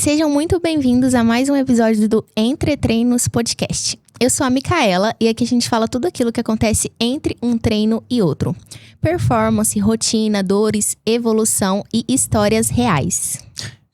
Sejam muito bem-vindos a mais um episódio do Entre Treinos Podcast. Eu sou a Micaela e aqui a gente fala tudo aquilo que acontece entre um treino e outro. Performance, rotina, dores, evolução e histórias reais.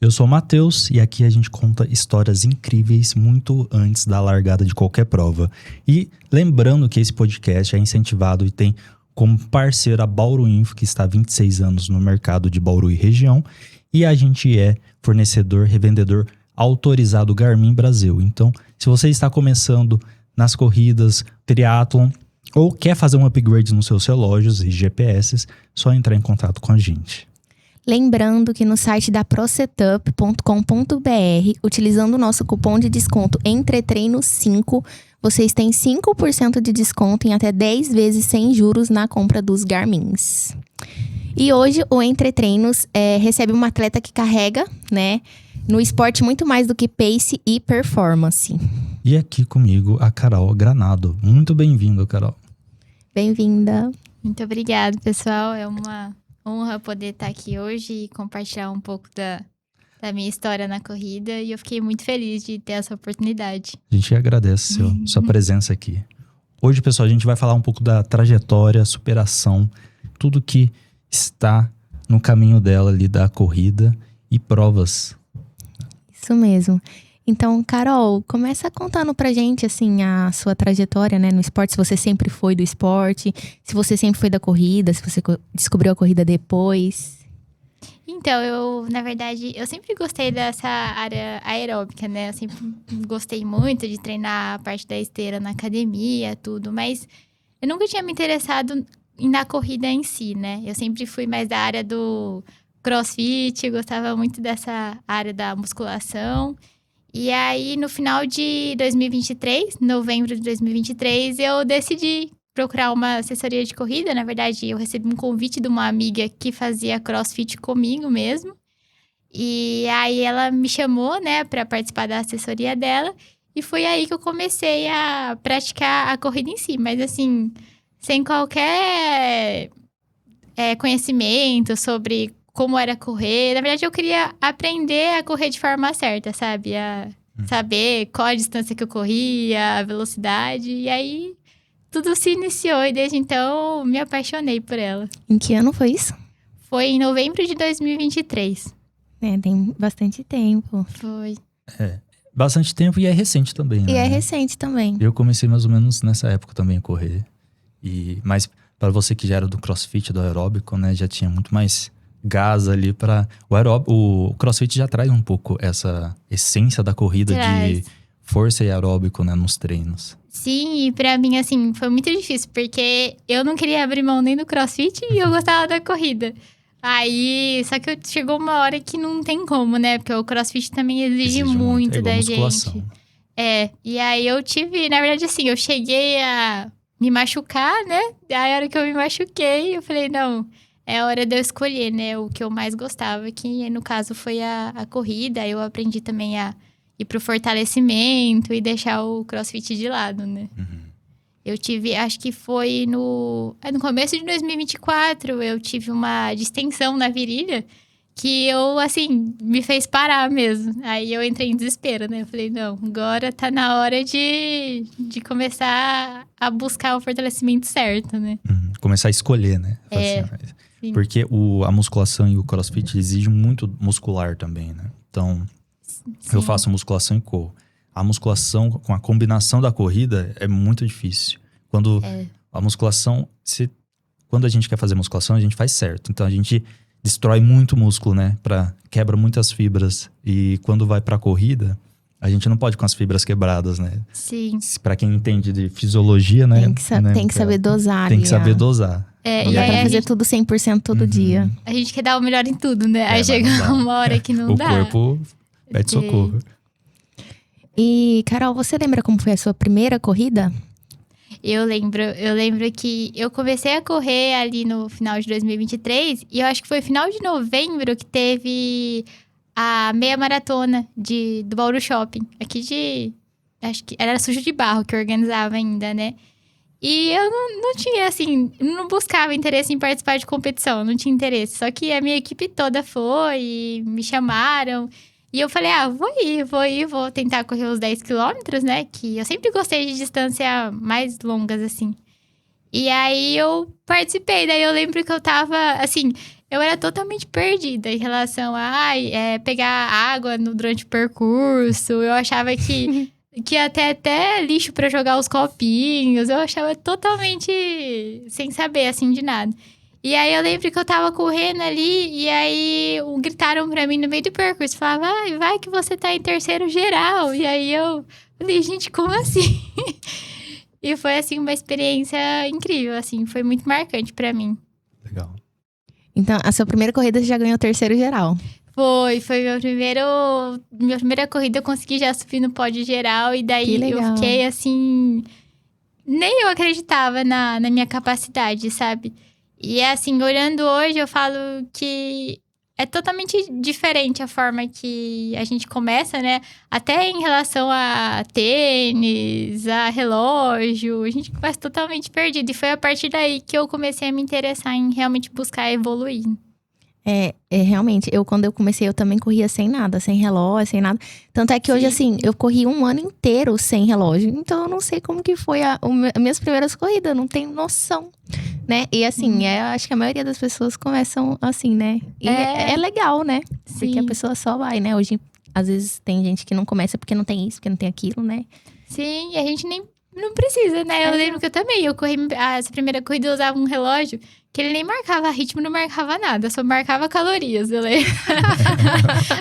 Eu sou o Matheus e aqui a gente conta histórias incríveis muito antes da largada de qualquer prova. E lembrando que esse podcast é incentivado e tem como parceira a Bauru Info, que está há 26 anos no mercado de Bauru e região. E a gente é fornecedor, revendedor autorizado Garmin Brasil. Então, se você está começando nas corridas, triatlon, ou quer fazer um upgrade nos seus relógios e GPS, só entrar em contato com a gente. Lembrando que no site da prosetup.com.br, utilizando o nosso cupom de desconto ENTRETREINO5, vocês têm 5% de desconto em até 10 vezes sem juros na compra dos Garmins. E hoje o Entre Treinos recebe uma atleta que carrega, né, no esporte muito mais do que pace e performance. E aqui comigo a Carol Granado. Muito bem-vindo, Carol. Bem-vinda. Muito obrigada, pessoal. É uma honra poder estar aqui hoje e compartilhar um pouco da minha história na corrida. E eu fiquei muito feliz de ter essa oportunidade. A gente agradece sua presença aqui. Hoje, pessoal, a gente vai falar um pouco da trajetória, superação, tudo que está no caminho dela ali da corrida e provas. Isso mesmo. Então, Carol, começa contando pra gente, assim, a sua trajetória, né, no esporte. Se você sempre foi do esporte, se você sempre foi da corrida, se você descobriu a corrida depois. Então, na verdade, eu sempre gostei dessa área aeróbica, né? Eu sempre gostei muito de treinar a parte da esteira na academia, tudo. Mas eu nunca tinha me interessado na corrida em si, né? Eu sempre fui mais da área do crossfit, gostava muito dessa área da musculação. E aí, no final de 2023, novembro de 2023, eu decidi procurar uma assessoria de corrida. Na verdade, eu recebi um convite de uma amiga que fazia crossfit comigo mesmo. E aí, ela me chamou, né, para participar da assessoria dela. E foi aí que eu comecei a praticar a corrida em si. Mas, assim, sem qualquer conhecimento sobre como era correr. Na verdade, eu queria aprender a correr de forma certa, sabe? A saber qual a distância que eu corria, a velocidade. E aí, tudo se iniciou e desde então me apaixonei por ela. Em que ano foi isso? Foi em novembro de 2023. Tem bastante tempo. Foi. Bastante tempo e é recente também, né? E é recente também. Eu comecei mais ou menos nessa época também a correr. Mas para você que já era do crossfit, do aeróbico, né? Já tinha muito mais gás ali para o crossfit já traz um pouco essa essência da corrida de força e aeróbico, né, nos treinos. Sim, e pra mim, assim, foi muito difícil, porque eu não queria abrir mão nem do crossfit e eu gostava da corrida. Aí, só que chegou uma hora que não tem como, né, porque o crossfit também exige muito da gente. E aí eu tive, na verdade, assim, eu cheguei a me machucar, né, aí a hora que eu me machuquei, eu falei, não, é hora de eu escolher, né, o que eu mais gostava, que no caso foi a corrida. Eu aprendi também a ir pro fortalecimento e deixar o crossfit de lado, né. Eu tive, acho que foi no começo de 2024, eu tive uma distensão na virilha que eu, assim, me fez parar mesmo. Aí eu entrei em desespero, né, eu falei, não, agora tá na hora de começar a buscar o fortalecimento certo, né. Começar a escolher, né? Sim. Porque a musculação e o crossfit exigem muito muscular também, né? Então, eu faço musculação e corro. A musculação, com a combinação da corrida, é muito difícil. Quando a musculação, quando a gente quer fazer musculação, a gente faz certo. Então, a gente destrói muito músculo, né? Quebra muitas fibras. E quando vai pra corrida, a gente não pode com as fibras quebradas, né? Sim. Pra quem entende de fisiologia, né? Tem que saber dosar. Tem que saber dosar. Não dá pra fazer tudo 100% todo dia. A gente quer dar o melhor em tudo, né? Aí chega uma hora que não dá. O corpo pede socorro. E, Carol, você lembra como foi a sua primeira corrida? Eu lembro que eu comecei a correr ali no final de 2023. E eu acho que foi final de novembro que teve a meia maratona do Bauru Shopping. Acho que era Sujo de Barro que eu organizava ainda, né? E eu não tinha, assim, não buscava interesse em participar de competição, não tinha interesse. Só que a minha equipe toda foi e me chamaram. E eu falei, vou tentar correr os 10 quilômetros, né? Que eu sempre gostei de distância mais longas, assim. E aí eu participei, daí eu lembro que eu tava, assim, eu era totalmente perdida em relação a pegar água durante o percurso. Eu achava que ia ter até lixo pra jogar os copinhos. Eu achava totalmente sem saber, assim, de nada. E aí eu lembro que eu tava correndo ali e aí gritaram pra mim no meio do percurso. Falavam, vai que você tá em terceiro geral. E aí eu falei, gente, como assim? E foi, assim, uma experiência incrível, assim. Foi muito marcante pra mim. Legal. Então, a sua primeira corrida você já ganhou o terceiro geral. Foi minha primeira corrida, eu consegui já subir no pódio geral. E daí eu fiquei, assim... Nem eu acreditava na minha capacidade, sabe? E assim, olhando hoje, eu falo que é totalmente diferente a forma que a gente começa, né? Até em relação a tênis, a relógio, a gente começa totalmente perdido. E foi a partir daí que eu comecei a me interessar em realmente buscar evoluir. Realmente, quando eu comecei, eu também corria sem nada, sem relógio, sem nada. Tanto é que hoje, assim, eu corri um ano inteiro sem relógio. Então, eu não sei como que foi as minhas primeiras corridas, eu não tenho noção, né? E assim, acho que a maioria das pessoas começam assim, né? E é legal, né? Sim. Porque a pessoa só vai, né? Hoje, às vezes, tem gente que não começa porque não tem isso, porque não tem aquilo, né? Sim, e a gente nem não precisa, né? Eu lembro que eu também, eu corri, essa primeira corrida eu usava um relógio que ele nem marcava ritmo, não marcava nada, só marcava calorias, eu lembro.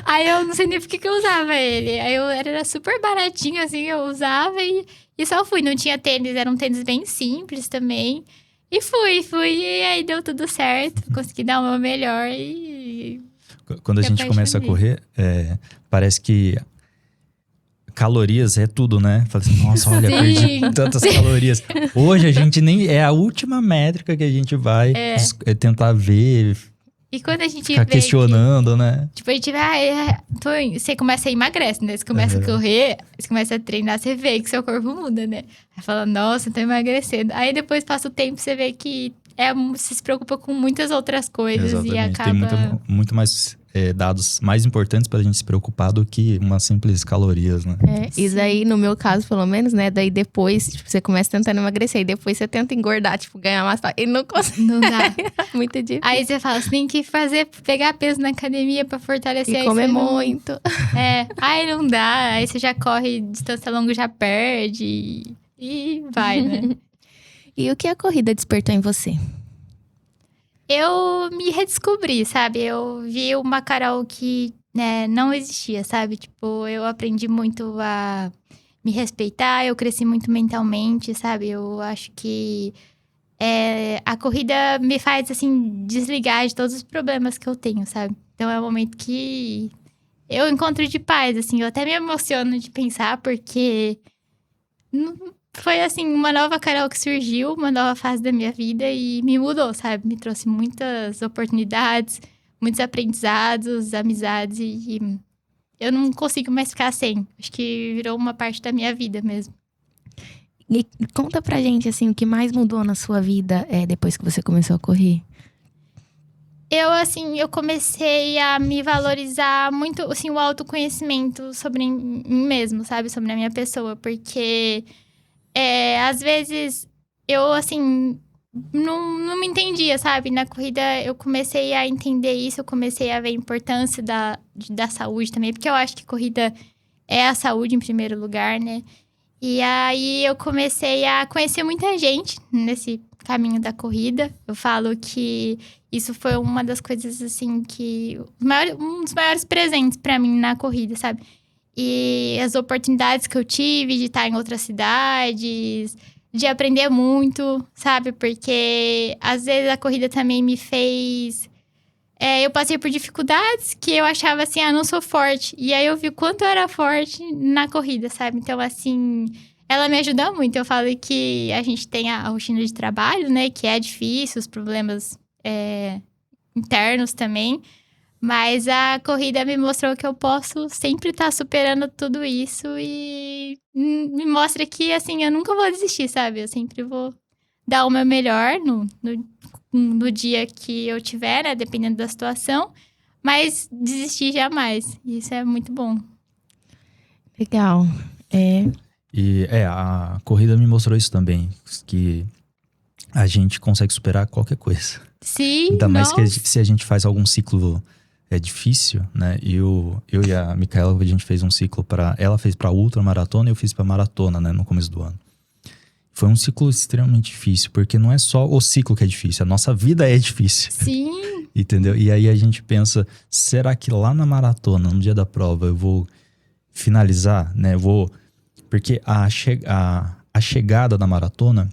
Aí eu não sei nem por que eu usava ele. Aí era super baratinho, assim, eu usava e só fui. Não tinha tênis, era um tênis bem simples também. E fui, e aí deu tudo certo, consegui dar o meu melhor e... Quando a gente começa a correr, parece que calorias é tudo, né? Fala assim, nossa, olha, perdi tantas calorias. Hoje a gente nem... É a última métrica que a gente vai tentar ver, e quando a gente ficar questionando, né? Tipo, a gente vai... você começa a emagrecer, né? Você começa a correr, você começa a treinar, você vê que seu corpo muda, né? Aí fala, nossa, tô emagrecendo. Aí depois passa o tempo, você vê que você se preocupa com muitas outras coisas. Exatamente. E acaba... Tem muito mais dados mais importantes pra gente se preocupar do que uma simples calorias, né? E daí, no meu caso, pelo menos, né? Daí depois, tipo, você começa tentando emagrecer. E depois você tenta engordar, tipo, ganhar massa. E não consegue. Não dá. Muito difícil. Aí você fala, você tem que pegar peso na academia pra fortalecer. E comer muito. Aí não dá. Aí você já corre distância longa, já perde. E vai, né? E o que a corrida despertou em você? Eu me redescobri, sabe? Eu vi uma Carol que, né, não existia, sabe? Tipo, eu aprendi muito a me respeitar, eu cresci muito mentalmente, sabe? Eu acho que a corrida me faz, assim, desligar de todos os problemas que eu tenho, sabe? Então é um momento que eu encontro de paz, assim. Eu até me emociono de pensar, porque... Foi, assim, uma nova Carol que surgiu, uma nova fase da minha vida e me mudou, sabe? Me trouxe muitas oportunidades, muitos aprendizados, amizades e eu não consigo mais ficar sem. Acho que virou uma parte da minha vida mesmo. E conta pra gente, assim, o que mais mudou na sua vida depois que você começou a correr? Eu comecei a me valorizar muito, assim, o autoconhecimento sobre mim mesmo, sabe? Sobre a minha pessoa, porque... às vezes, eu, assim, não me entendia, sabe? Na corrida, eu comecei a entender isso. Eu comecei a ver a importância da saúde também. Porque eu acho que corrida é a saúde em primeiro lugar, né? E aí, eu comecei a conhecer muita gente nesse caminho da corrida. Eu falo que isso foi uma das coisas, assim, que... Um dos maiores presentes pra mim na corrida, sabe? E as oportunidades que eu tive de estar em outras cidades, de aprender muito, sabe? Porque às vezes a corrida também me fez... eu passei por dificuldades que eu achava assim, não sou forte. E aí eu vi o quanto eu era forte na corrida, sabe? Então, assim, ela me ajuda muito. Eu falo que a gente tem a rotina de trabalho, né? Que é difícil, os problemas internos também. Mas a corrida me mostrou que eu posso sempre estar superando tudo isso e me mostra que, assim, eu nunca vou desistir, sabe? Eu sempre vou dar o meu melhor no dia que eu tiver, né? Dependendo da situação. Mas desistir jamais. Isso é muito bom. Legal. E a corrida me mostrou isso também, que a gente consegue superar qualquer coisa. Sim, Ainda mais que nossa. se a gente faz algum ciclo difícil, né? Eu e a Micaela, a gente fez um ciclo ela fez pra ultramaratona e eu fiz pra maratona, né? No começo do ano. Foi um ciclo extremamente difícil, porque não é só o ciclo que é difícil, a nossa vida é difícil. Sim, Entendeu? E aí a gente pensa, será que lá na maratona, no dia da prova, eu vou finalizar, né? Porque a chegada da maratona,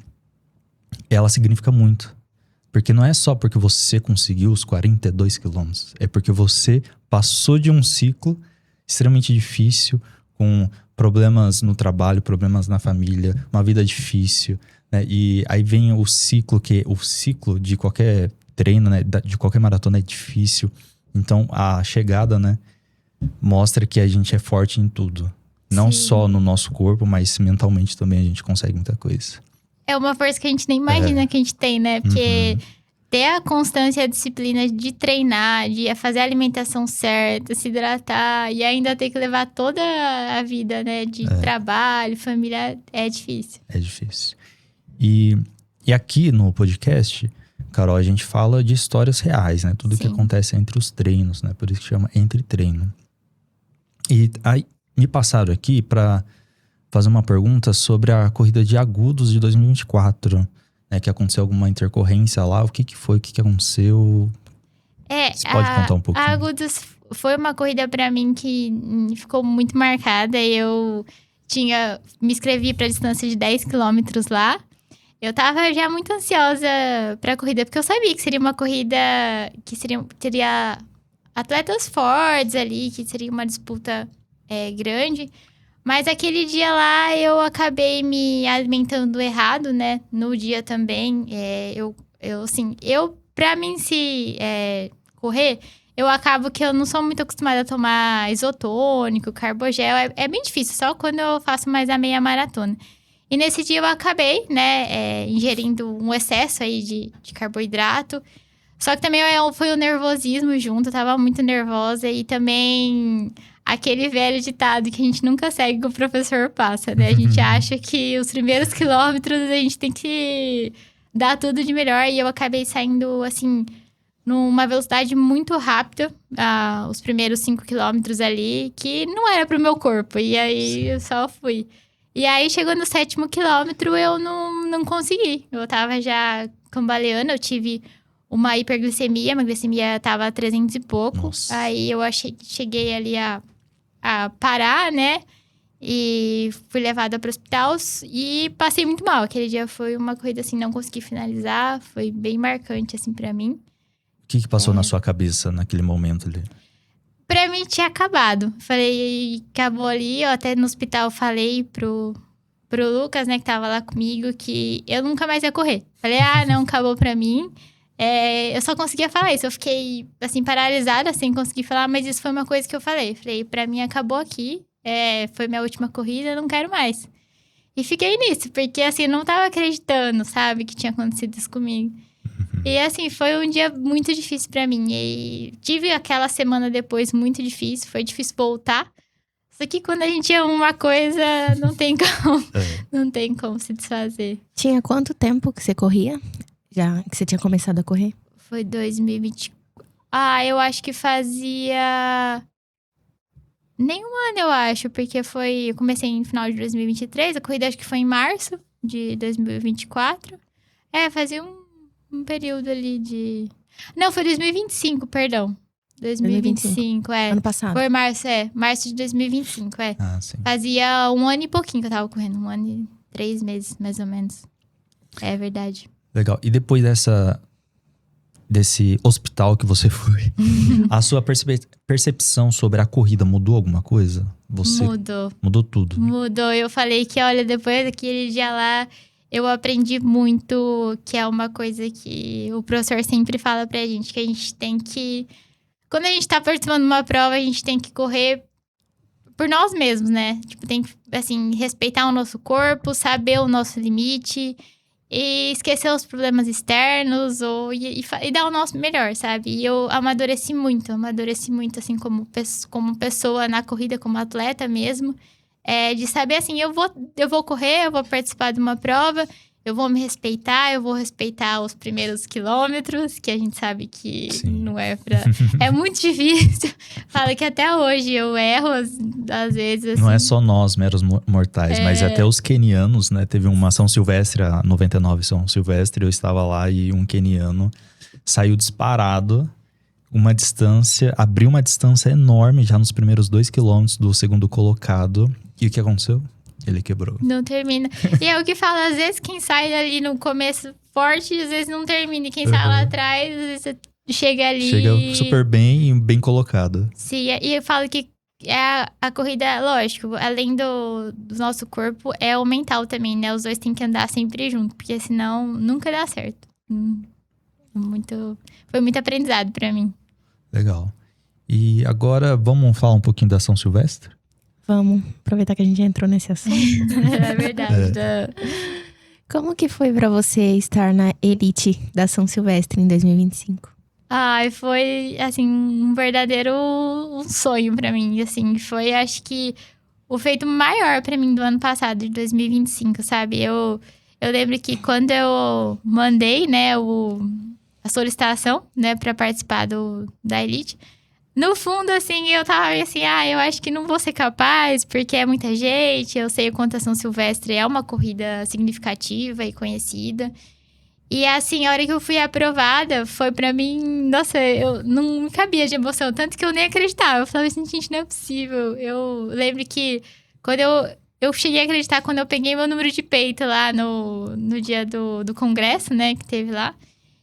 ela significa muito. Porque não é só porque você conseguiu os 42 quilômetros. É porque você passou de um ciclo extremamente difícil, com problemas no trabalho, problemas na família, uma vida difícil, né? E aí vem o ciclo de qualquer treino, né? De qualquer maratona é difícil. Então a chegada, né? Mostra que a gente é forte em tudo. Não Sim. só no nosso corpo, mas mentalmente também a gente consegue muita coisa. é uma força que a gente nem imagina que a gente tem, né? Porque ter a constância e a disciplina de treinar, de fazer a alimentação certa, se hidratar e ainda ter que levar toda a vida, né? De trabalho, família, é difícil. É difícil. E aqui no podcast, Carol, a gente fala de histórias reais, né? Tudo que Sim. acontece entre os treinos, né? Por isso que chama Entre Treino. E aí me passaram aqui para fazer uma pergunta sobre a corrida de Agudos de 2024, né? Que aconteceu alguma intercorrência lá. O que foi? O que aconteceu? Você pode contar um pouquinho? A Agudos foi uma corrida pra mim que ficou muito marcada. Eu me inscrevi pra distância de 10 quilômetros lá. Eu tava já muito ansiosa pra corrida, porque eu sabia que seria uma corrida que teria atletas fortes ali, que seria uma disputa grande. Mas aquele dia lá eu acabei me alimentando errado, né? No dia também. Pra mim, correr, eu acabo que eu não sou muito acostumada a tomar isotônico, carbogel. É bem difícil, só quando eu faço mais a meia maratona. E nesse dia eu acabei, né, ingerindo um excesso aí de carboidrato. Só que também foi o nervosismo junto, eu tava muito nervosa. E também aquele velho ditado que a gente nunca segue que o professor passa, né? A gente acha que os primeiros quilômetros a gente tem que dar tudo de melhor. E eu acabei saindo, assim, numa velocidade muito rápida, os primeiros 5 quilômetros ali, que não era pro meu corpo. E aí eu só fui. E aí, chegou no 7º quilômetro, eu não consegui. Eu tava já cambaleando, eu tive uma hiperglicemia, minha glicemia tava a 300 e pouco. Nossa. Aí eu cheguei ali a parar, né? E fui levada para o hospital e passei muito mal. Aquele dia foi uma corrida assim, não consegui finalizar, foi bem marcante assim para mim. O que passou na sua cabeça naquele momento ali? Pra mim tinha acabado. Falei, acabou ali. Eu até no hospital falei pro Lucas, né, que tava lá comigo, que eu nunca mais ia correr. Falei, não, acabou pra mim. Eu só conseguia falar isso. Eu fiquei, assim, paralisada, sem conseguir falar, mas isso foi uma coisa que eu falei. Falei, pra mim acabou aqui. Foi minha última corrida, não quero mais. E fiquei nisso, porque, assim, eu não tava acreditando, sabe, que tinha acontecido isso comigo. E, assim, foi um dia muito difícil pra mim. E tive aquela semana depois muito difícil. Foi difícil voltar. Só que quando a gente ama uma coisa, não tem como, não tem como se desfazer. Tinha quanto tempo que você corria? Já que você tinha começado a correr? Foi 2020. Eu acho que fazia... nem um ano, eu acho. Porque eu comecei no final de 2023. A corrida acho que foi em março de 2024. Fazia um período ali de... Não, foi 2025, perdão. 2025, Ano passado. Foi março de 2025, Sim. Fazia um ano e pouquinho que eu tava correndo. 1 ano e 3 meses, mais ou menos. É verdade. Legal. E depois desse hospital que você foi, a sua percepção sobre a corrida mudou alguma coisa? Mudou tudo. Mudou. Eu falei que, olha, depois daquele dia lá... eu aprendi muito, que é uma coisa que o professor sempre fala pra gente, que a gente tem que... quando a gente tá participando de uma prova, a gente tem que correr por nós mesmos, né? Tipo, tem que, assim, respeitar o nosso corpo, saber o nosso limite e esquecer os problemas externos e dar o nosso melhor, sabe? E eu amadureci muito, assim, como pessoa na corrida, como atleta mesmo. De saber, assim, eu vou correr, eu vou participar de uma prova, eu vou me respeitar, eu vou respeitar os primeiros quilômetros, que a gente sabe que Sim. não é pra... É muito difícil. Falo que até hoje eu erro, às vezes, assim. Não é só nós, meros mortais, mas até os quenianos, né? Teve uma São Silvestre, a 99 São Silvestre, eu estava lá e um queniano saiu disparado abriu uma distância enorme já nos primeiros 2 quilômetros do segundo colocado. E o que aconteceu? Ele quebrou. Não termina. E é o que fala, às vezes quem sai ali no começo forte, às vezes não termina. E quem sai lá atrás, às vezes você chega ali... Chega super bem e bem colocado. Sim, e eu falo que a corrida, lógico, além do nosso corpo, é o mental também, né? Os dois têm que andar sempre junto, porque senão nunca dá certo. Foi muito aprendizado pra mim. Legal. E agora, vamos falar um pouquinho da São Silvestre? Vamos aproveitar que a gente entrou nesse assunto. É verdade. Como que foi pra você estar na elite da São Silvestre em 2025? Ai, foi, assim, um verdadeiro sonho pra mim, assim. Foi, acho que, o feito maior pra mim do ano passado, de 2025, sabe? Eu lembro que quando eu mandei, né, a solicitação, né, pra participar da elite... No fundo, assim, eu tava assim, eu acho que não vou ser capaz, porque é muita gente, eu sei o quanto a São Silvestre é uma corrida significativa e conhecida. E, assim, a hora que eu fui aprovada, foi pra mim, nossa, eu não me cabia de emoção, tanto que eu nem acreditava. Eu falava assim, gente, não é possível. Eu lembro que quando eu cheguei a acreditar quando eu peguei meu número de peito lá no dia do congresso, né, que teve lá.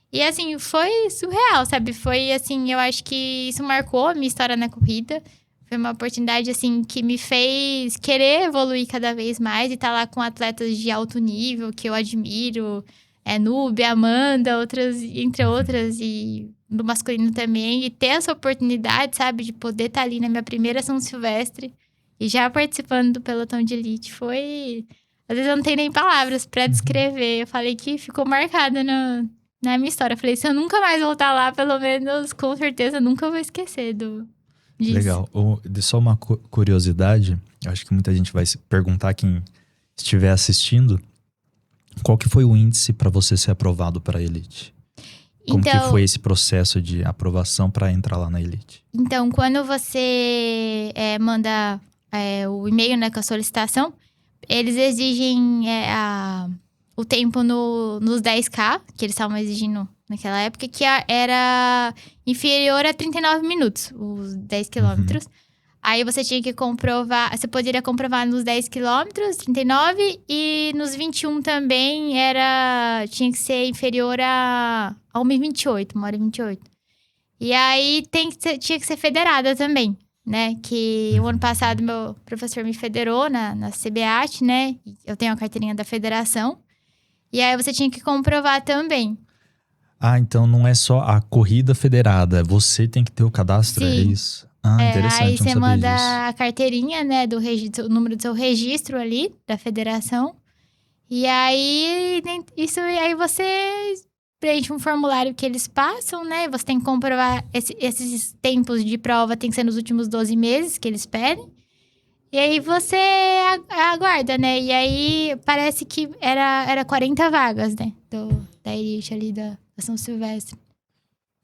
E, assim, foi surreal, sabe? Foi, assim, eu acho que isso marcou a minha história na corrida. Foi uma oportunidade, assim, que me fez querer evoluir cada vez mais. E estar lá com atletas de alto nível, que eu admiro. Núbia, Amanda, entre outras. E do masculino também. E ter essa oportunidade, sabe? De poder estar ali na minha primeira São Silvestre. E já participando do pelotão de elite. Foi... Às vezes eu não tenho nem palavras pra descrever. Eu falei que ficou marcada na minha história. Eu falei, se eu nunca mais voltar lá, pelo menos, com certeza, nunca vou esquecer disso. Legal. Só uma curiosidade, acho que muita gente vai se perguntar, quem estiver assistindo, qual que foi o índice para você ser aprovado para a Elite? Como que foi esse processo de aprovação para entrar lá na Elite? Então, quando você manda o e-mail, né, com a solicitação, eles exigem o tempo nos 10K, que eles estavam exigindo naquela época, que era inferior a 39 minutos, os 10 quilômetros. Uhum. Aí você tinha que comprovar, você poderia comprovar nos 10 quilômetros, 39, e nos 21 também tinha que ser inferior a 1h28, 1h28. E aí tinha que ser federada também, né? Que o ano passado meu professor me federou na CBAT, né? Eu tenho a carteirinha da federação. E aí você tinha que comprovar também. Então não é só a corrida federada, você tem que ter o cadastro, Sim. É isso? Interessante, aí você manda disso. a carteirinha, né, o número do seu registro ali, da federação. E aí, aí você preenche um formulário que eles passam, né? Você tem que comprovar esses tempos de prova, tem que ser nos últimos 12 meses que eles pedem. E aí você aguarda, né? E aí parece que era 40 vagas, né? Da elite ali da São Silvestre.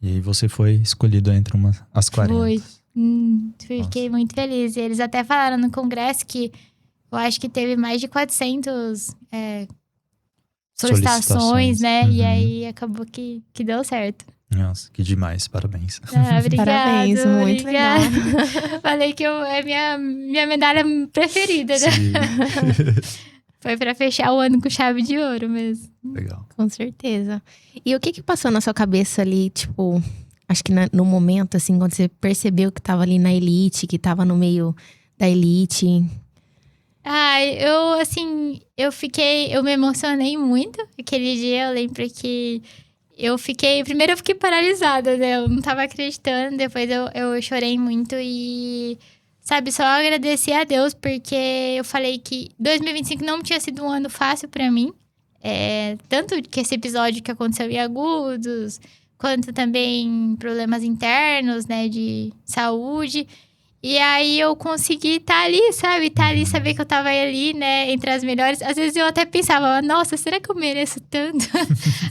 E aí você foi escolhido entre as 40. Foi. Fiquei muito feliz. E eles até falaram no congresso que eu acho que teve mais de 400 solicitações, né? Uhum. E aí acabou que deu certo. Nossa, que demais. Parabéns. Obrigada. Parabéns, muito legal. Falei que é minha medalha preferida, né? Foi pra fechar o ano com chave de ouro mesmo. Legal. Com certeza. E o que passou na sua cabeça ali, tipo... Acho que no momento, assim, quando você percebeu que tava ali na elite, que tava no meio da elite... eu me emocionei muito. Aquele dia eu lembro que primeiro eu fiquei paralisada, né? Eu não tava acreditando, depois eu chorei muito e, sabe, só agradeci a Deus, porque eu falei que 2025 não tinha sido um ano fácil pra mim. Tanto que esse episódio que aconteceu em Agudos, quanto também problemas internos, né, de saúde. E aí eu consegui estar ali, sabe? Estar ali, saber que eu tava ali, né, entre as melhores. Às vezes eu até pensava, nossa, será que eu mereço tanto?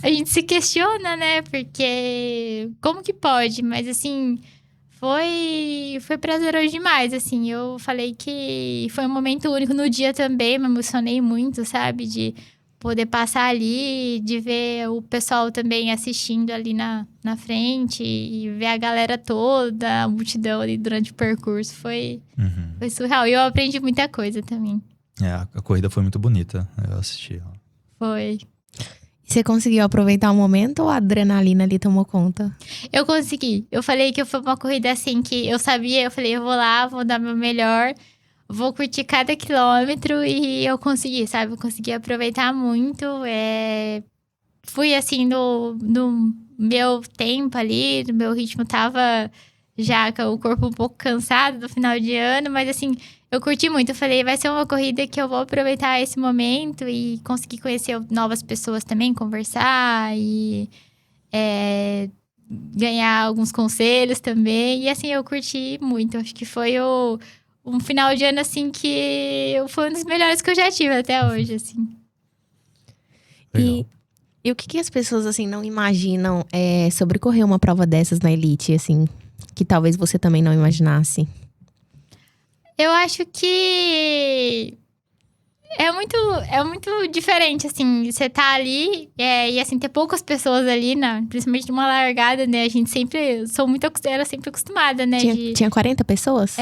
A gente se questiona, né? Porque como que pode? Mas assim, foi prazeroso demais, assim. Eu falei que foi um momento único no dia também, me emocionei muito, sabe? De poder passar ali, de ver o pessoal também assistindo ali na frente e ver a galera toda, a multidão ali durante o percurso. Foi surreal. E eu aprendi muita coisa também. A corrida foi muito bonita. Eu assisti. Foi. E você conseguiu aproveitar o momento ou a adrenalina ali tomou conta? Eu consegui. Eu falei que foi uma corrida assim que eu sabia. Eu falei, eu vou lá, vou dar meu melhor. Vou curtir cada quilômetro e eu consegui, sabe? Eu consegui aproveitar muito. Fui assim no meu tempo ali, no meu ritmo. Tava já com o corpo um pouco cansado do final de ano, mas assim, eu curti muito. Eu falei, vai ser uma corrida que eu vou aproveitar esse momento e conseguir conhecer novas pessoas também, conversar e ganhar alguns conselhos também. E assim, eu curti muito. Acho que foi um final de ano, assim, que foi um dos melhores que eu já tive até hoje, assim. Legal. E o que as pessoas, assim, não imaginam sobre correr uma prova dessas na Elite, assim, que talvez você também não imaginasse? Eu acho que é muito diferente, assim, você tá ali e, assim, ter poucas pessoas ali, principalmente numa largada, né? A gente era sempre acostumada, né? Tinha 40 pessoas?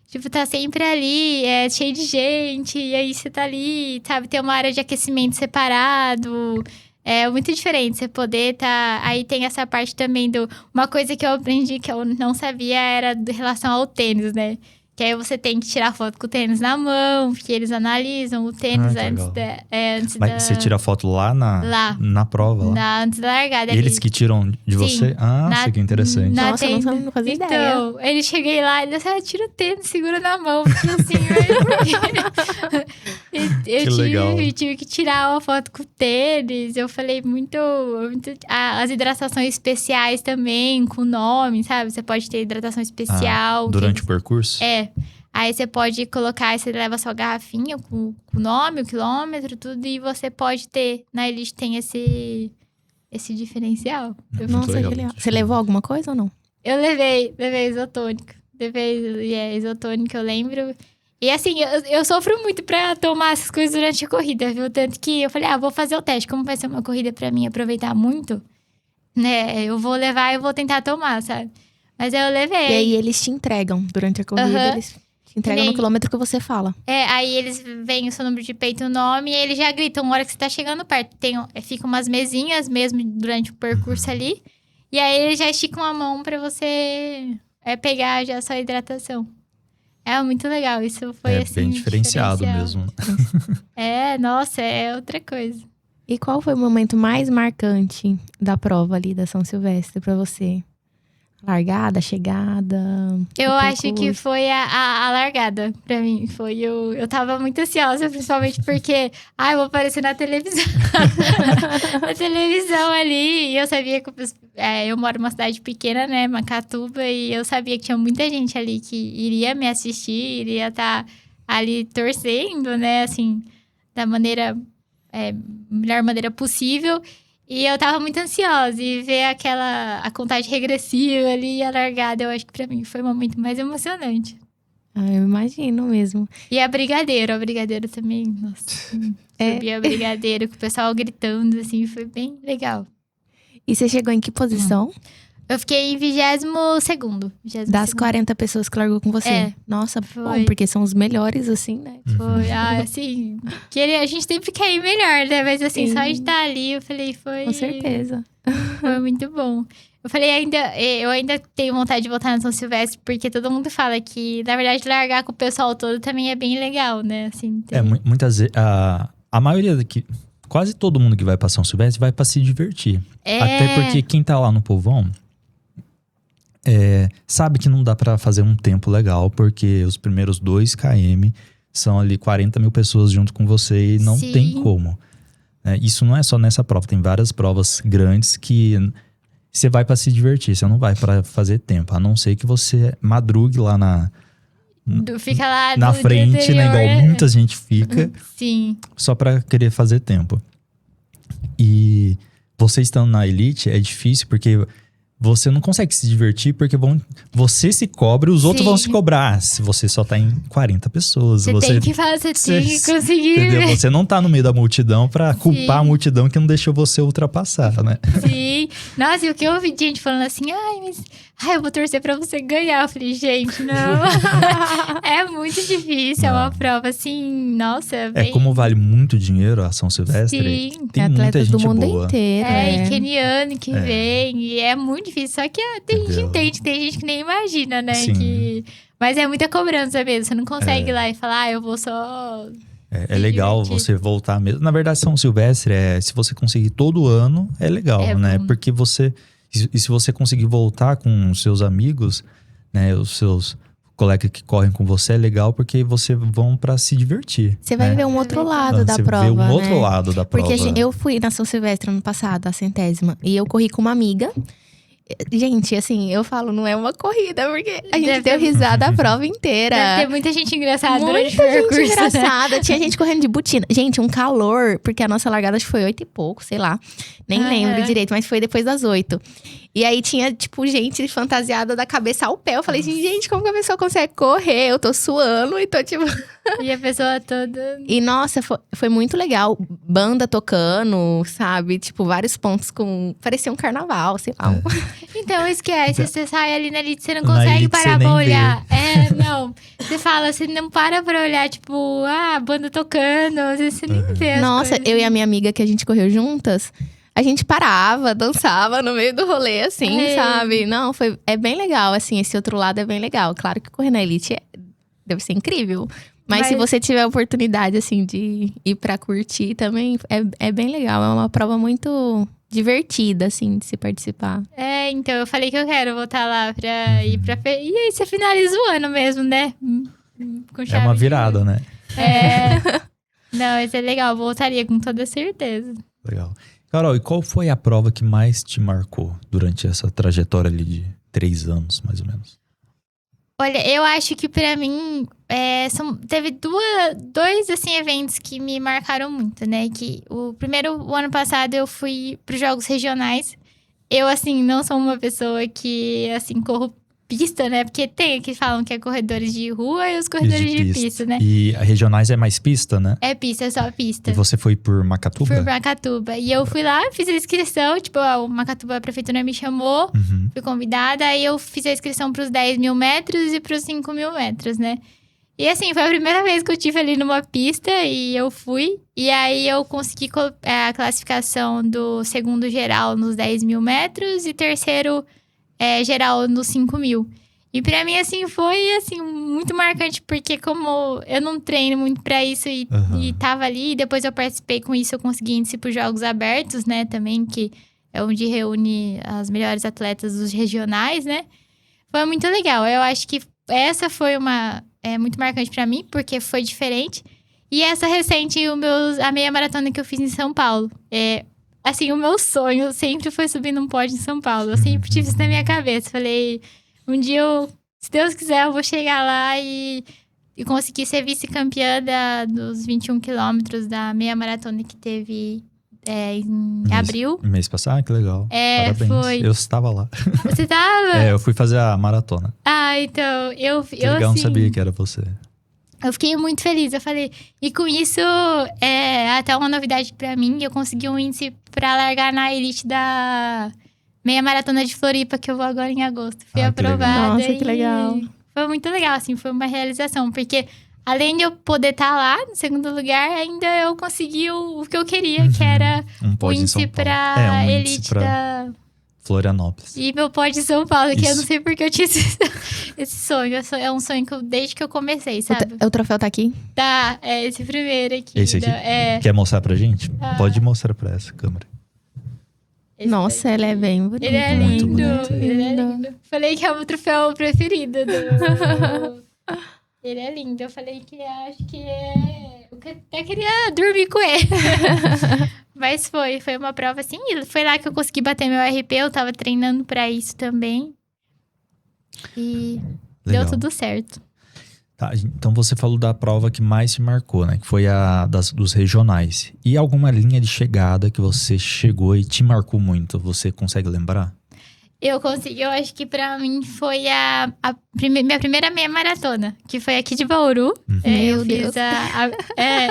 Tipo, tá sempre ali, cheio de gente, e aí você tá ali, sabe? Tem uma área de aquecimento separado. É muito diferente você poder tá... Aí tem essa parte também Uma coisa que eu aprendi que eu não sabia era em relação ao tênis, né? Que aí você tem que tirar foto com o tênis na mão, porque eles analisam o tênis antes Mas você tira foto lá na prova? Lá? Antes da largada. Eles que tiram de você? Isso que interessante. Nossa, eu não fazia ideia. Então, ele cheguei lá e disse, tira o tênis, segura na mão. Assim, eu tive que tirar uma foto com o tênis. Eu falei muito as hidratações especiais também, com nome, sabe? Você pode ter hidratação especial. Durante o percurso? Aí você pode colocar, você leva a sua garrafinha com o nome, o quilômetro, tudo. E você pode ter, na Elite tem esse diferencial. Nossa, que legal. Você levou alguma coisa ou não? Eu levei isotônico. Isotônico, eu lembro. E assim, eu sofro muito pra tomar essas coisas durante a corrida, viu? Tanto que eu falei, vou fazer o teste. Como vai ser uma corrida pra mim aproveitar muito, né? Eu vou levar e vou tentar tomar, sabe? Mas eu levei. E aí eles te entregam durante a corrida, eles te entregam no quilômetro que você fala. Aí eles veem o seu número de peito e o nome, e aí eles já gritam na hora que você tá chegando perto. Ficam umas mesinhas mesmo durante o percurso ali. E aí eles já esticam a mão pra você pegar já a sua hidratação. É muito legal, isso foi assim... bem diferenciado mesmo. Nossa, é outra coisa. E qual foi o momento mais marcante da prova ali da São Silvestre pra você? Largada, chegada? Eu acho que foi a largada pra mim. Eu tava muito ansiosa, principalmente porque... eu vou aparecer na televisão. Na televisão ali. E eu sabia que... eu moro numa cidade pequena, né? Macatuba. E eu sabia que tinha muita gente ali que iria me assistir. Iria estar ali torcendo, né? Assim, da melhor maneira possível. E eu tava muito ansiosa. E ver a contagem regressiva ali, a largada, eu acho que pra mim foi o momento mais emocionante. Eu imagino mesmo. E a Brigadeiro também, nossa. Subi a Brigadeiro, com o pessoal gritando, assim, foi bem legal. E você chegou em que posição? Eu fiquei em 22º. Das 40 pessoas que largou com você? Nossa, bom, porque são os melhores, assim, né? Foi, assim... a gente sempre quer ir melhor, né? Mas assim, só de estar ali, eu falei, foi... Com certeza. Foi muito bom. Eu falei, eu ainda tenho vontade de voltar na São Silvestre, porque todo mundo fala que, na verdade, largar com o pessoal todo também é bem legal, né? Assim, muitas vezes... A maioria daqui... Quase todo mundo que vai pra São Silvestre vai pra se divertir. Até porque quem tá lá no povão... sabe que não dá pra fazer um tempo legal, porque os primeiros 2 km são ali 40 mil pessoas junto com você e não tem como. né? Isso não é só nessa prova, tem várias provas grandes que você vai para se divertir, você não vai para fazer tempo, a não ser que você madrugue lá Fica lá na no frente, dia né? anterior, Igual muita gente fica, Sim. só para querer fazer tempo. E você estando na elite é difícil porque você não consegue se divertir porque você se cobra e os outros Sim. vão se cobrar. Se você só tá em 40 pessoas. Você tem que fazer, você tem que conseguir. Entendeu? Você não tá no meio da multidão pra culpar a Sim. multidão que não deixou você ultrapassar, né? Sim. Nossa, e o que eu ouvi de gente falando assim, eu vou torcer pra você ganhar. Eu falei, gente, não. É muito difícil, é uma prova assim, nossa. É como vale muito dinheiro a São Silvestre. Sim. Tem muita atletas gente do mundo boa. inteiro. E keniano que vem, e é muito difícil. Só que tem gente que Entendeu? entende, tem gente que nem imagina, né? Sim. Mas é muita cobrança mesmo. Você não consegue ir lá e falar, eu vou só. É legal divertir. você voltar mesmo. Na verdade, São Silvestre, se você conseguir todo ano, é legal, É né? bom. Porque e se você conseguir voltar com os seus amigos, né? Os seus colegas que correm com você, é legal porque você vão pra se divertir. Você vai né? ver um outro lado da Você prova, vê um né? outro lado da prova. Porque eu fui na São Silvestre ano passado, a 100ª. E eu corri com uma amiga. Gente, assim, eu falo, não é uma corrida, porque a gente deu risada a prova inteira. Deve ter muita gente engraçada durante o Muita gente percurso, né? engraçada. Tinha gente correndo de botina. Gente, um calor, porque a nossa largada acho que foi 8 e pouco, sei lá. Nem lembro direito, mas foi depois das 8. E aí tinha, tipo, gente fantasiada da cabeça ao pé. Eu falei assim, gente, como que a pessoa consegue correr? Eu tô suando e tô, tipo… E a pessoa toda. E, nossa, foi muito legal. Banda tocando, sabe? Tipo, vários pontos com… Parecia um carnaval, sei lá. Então, esquece. Você sai ali na elite, você não Na consegue elite parar você pra nem olhar. Não. Você fala, você não para pra olhar, tipo, a banda tocando. Às vezes você nem vê as Nossa, coisas. eu e a minha amiga que a gente correu juntas, a gente parava, dançava no meio do rolê, assim, sabe? Não, é bem legal, assim, esse outro lado é bem legal. Claro que correr na elite deve ser incrível. Mas se você tiver a oportunidade, assim, de ir pra curtir também, é bem legal. É uma prova muito divertida, assim, de se participar. Então, eu falei que eu quero voltar lá pra ir pra… E aí, você finaliza o ano mesmo, né? Com É chave uma de virada, ouro. né? Não, mas é legal, voltaria com toda certeza. Legal. Carol, e qual foi a prova que mais te marcou durante essa trajetória ali de 3 anos, mais ou menos? Olha, eu acho que pra mim, teve dois, assim, eventos que me marcaram muito, né? Que o ano passado eu fui pros Jogos Regionais. Eu, assim, não sou uma pessoa que, assim, corro pista, né? Porque tem que falam que é corredores de rua e os corredores de pista, né? E a regionais é mais pista, né? É pista, é só pista. E você foi por Macatuba? Fui pra Macatuba. E eu fui lá, fiz a inscrição. Tipo, o Macatuba, a prefeitura me chamou. Uhum. Fui convidada. Aí eu fiz a inscrição pros 10 mil metros e pros 5 mil metros, né? E assim, foi a primeira vez que eu tive ali numa pista. E eu fui. E aí eu consegui a classificação do segundo geral nos 10 mil metros. E terceiro geral nos 5 mil. E pra mim, assim, foi, assim, muito marcante. Porque como eu não treino muito pra isso e tava ali. E depois eu participei com isso, eu consegui índice pros Jogos Abertos, né? Também, que é onde reúne as melhores atletas dos regionais, né? Foi muito legal. Eu acho que essa foi muito marcante pra mim, porque foi diferente. E essa recente, a meia maratona que eu fiz em São Paulo. Assim, o meu sonho sempre foi subir num pódio em São Paulo. Eu sempre tive isso na minha cabeça. Falei, um dia se Deus quiser, eu vou chegar lá e conseguir ser vice-campeã dos 21 quilômetros da meia maratona que teve em abril. Mês passado? Que legal. Parabéns. Foi. Eu estava lá. Você tava? Eu fui fazer a maratona. Então, eu legal, assim, não sabia que era você. Eu fiquei muito feliz, eu falei… E com isso, até uma novidade pra mim, eu consegui um índice pra largar na elite da meia maratona de Floripa, que eu vou agora em agosto. Fui aprovada. Nossa, que legal. Foi muito legal, assim, foi uma realização. Porque além de eu poder estar lá, no segundo lugar, ainda eu consegui o que eu queria, que era o índice pra elite da… Florianópolis. E meu pódio de São Paulo, que Isso. eu não sei porque eu tinha esse sonho. É um sonho que desde que eu comecei, sabe? O troféu tá aqui? Tá, esse primeiro aqui. Esse aqui? Quer mostrar pra gente? Pode mostrar pra essa câmera. Nossa, ela é bem bonita. Ele é Muito lindo, bonito. ele é lindo. Falei que é o meu troféu preferido. Ele é lindo. Eu falei que acho que eu até queria dormir com ele. Mas foi uma prova assim. E foi lá que eu consegui bater meu RP. Eu tava treinando pra isso também. E Legal. deu tudo certo. Tá, então você falou da prova que mais te marcou, né? Que foi a dos regionais. E alguma linha de chegada que você chegou e te marcou muito? Você consegue lembrar? Eu consegui, eu acho que pra mim foi minha primeira meia maratona, que foi aqui de Bauru. Meu Eu Deus.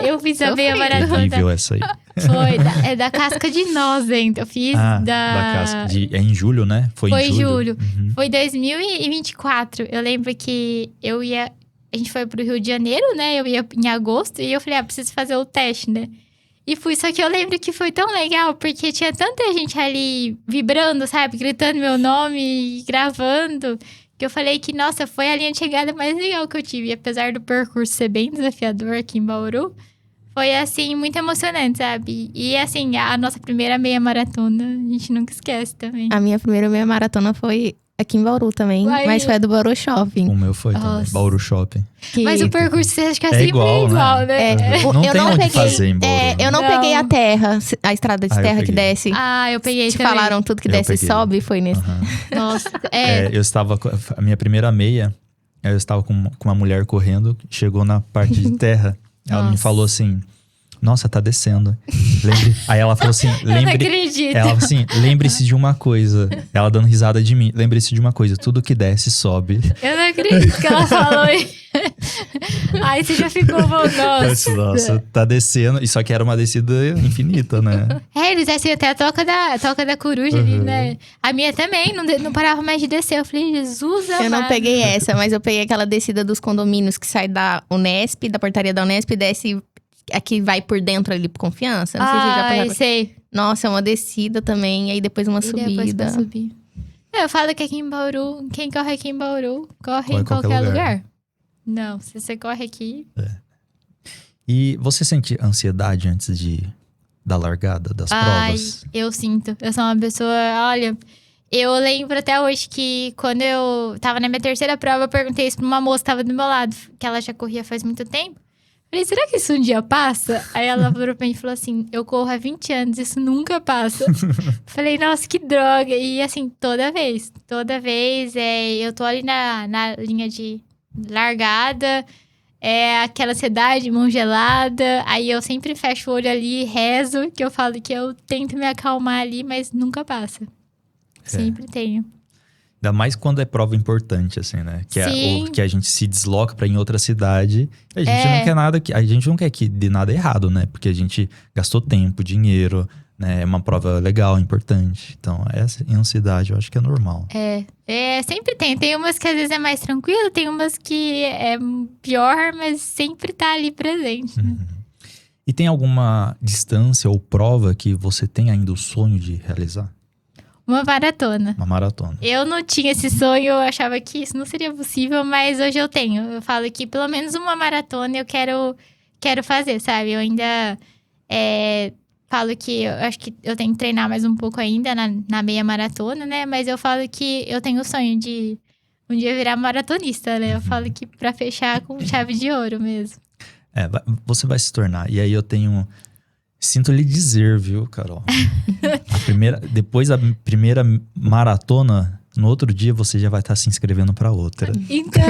eu fiz a meia Sofrido. maratona. Terrível essa aí. Foi, da casca de noz ainda. Eu fiz Da casca. É em julho, né? Foi Foi em julho. julho. Foi 2024. Eu lembro que a gente foi pro Rio de Janeiro, né? Eu ia em agosto e eu falei, preciso fazer o teste, né? E fui, só que eu lembro que foi tão legal, porque tinha tanta gente ali vibrando, sabe? Gritando meu nome e gravando, que eu falei que, nossa, foi a linha de chegada mais legal que eu tive. E apesar do percurso ser bem desafiador aqui em Bauru, foi, assim, muito emocionante, sabe? E, assim, a nossa primeira meia maratona, a gente nunca esquece também. A minha primeira meia maratona foi aqui em Bauru também, Aí. mas foi a do Bauru Shopping. O meu foi também. Nossa. Bauru Shopping. Mas o percurso você acha que é sempre igual, igual, né? né? Não tem onde fazer em Bauru. Eu não Não. peguei a terra, a estrada de Eu terra que peguei. desce. Eu peguei Te também. falaram tudo que Eu desce e peguei. sobe, foi nesse. Aham. Nossa, Eu estava a minha primeira meia, eu estava com uma mulher correndo, chegou na parte de terra, ela me Nossa. falou assim: nossa, tá descendo. Aí ela falou assim, eu não acredito. ela falou assim, lembre-se de uma coisa. Ela dando risada de mim, lembre-se de uma coisa, tudo que desce sobe. Eu não acredito que ela falou isso. Aí você já ficou, Nossa, tá descendo. E só que era uma descida infinita, né? Eles descem até a toca da coruja ali, né? A minha também, não parava mais de descer. Eu falei, Jesus amado. Eu não peguei essa, mas eu peguei aquela descida dos condomínios que sai da Unesp, da portaria da Unesp, e desce aqui vai por dentro ali por Confiança. Não sei se já passaram. Sei. Nossa, é uma descida também, aí depois uma E depois subida. pra subir. Eu falo que aqui em Bauru, quem corre aqui em Bauru, corre Corre em em qualquer qualquer lugar. lugar. Não, se você corre aqui... E você sente ansiedade antes da largada das provas? Eu sinto. Eu sou uma pessoa, olha... Eu lembro até hoje que quando eu tava na minha terceira prova, eu perguntei isso pra uma moça que tava do meu lado, que ela já corria faz muito tempo. Falei, será que isso um dia passa? Aí ela virou pra mim e falou assim, eu corro há 20 anos, isso nunca passa. Falei, nossa, que droga. E assim, toda vez eu tô ali na linha de largada, aquela ansiedade, mão gelada. Aí eu sempre fecho o olho ali e rezo, que eu falo que eu tento me acalmar ali, mas nunca passa. Sempre tenho. Ainda mais quando é prova importante, assim, né? Sim. Que a gente se desloca pra ir em outra cidade. A gente não quer nada a gente não quer que dê nada errado, né? Porque a gente gastou tempo, dinheiro, né? É uma prova legal, importante. Então, essa ansiedade eu acho que é normal. Sempre tem. Tem umas que às vezes é mais tranquilo, tem umas que é pior, mas sempre tá ali presente, né? E tem alguma distância ou prova que você tem ainda o sonho de realizar? Uma maratona. Uma maratona. Eu não tinha esse sonho, eu achava que isso não seria possível, mas hoje eu tenho. Eu falo que pelo menos uma maratona eu quero fazer, sabe? Eu ainda falo que eu acho que eu tenho que treinar mais um pouco ainda na meia maratona, né? Mas eu falo que eu tenho o sonho de um dia virar maratonista, né? Eu falo que pra fechar com chave de ouro mesmo. Você vai se tornar. E aí eu tenho... Sinto lhe dizer, viu, Carol? Depois da primeira maratona, no outro dia você já vai estar se inscrevendo para outra. Então,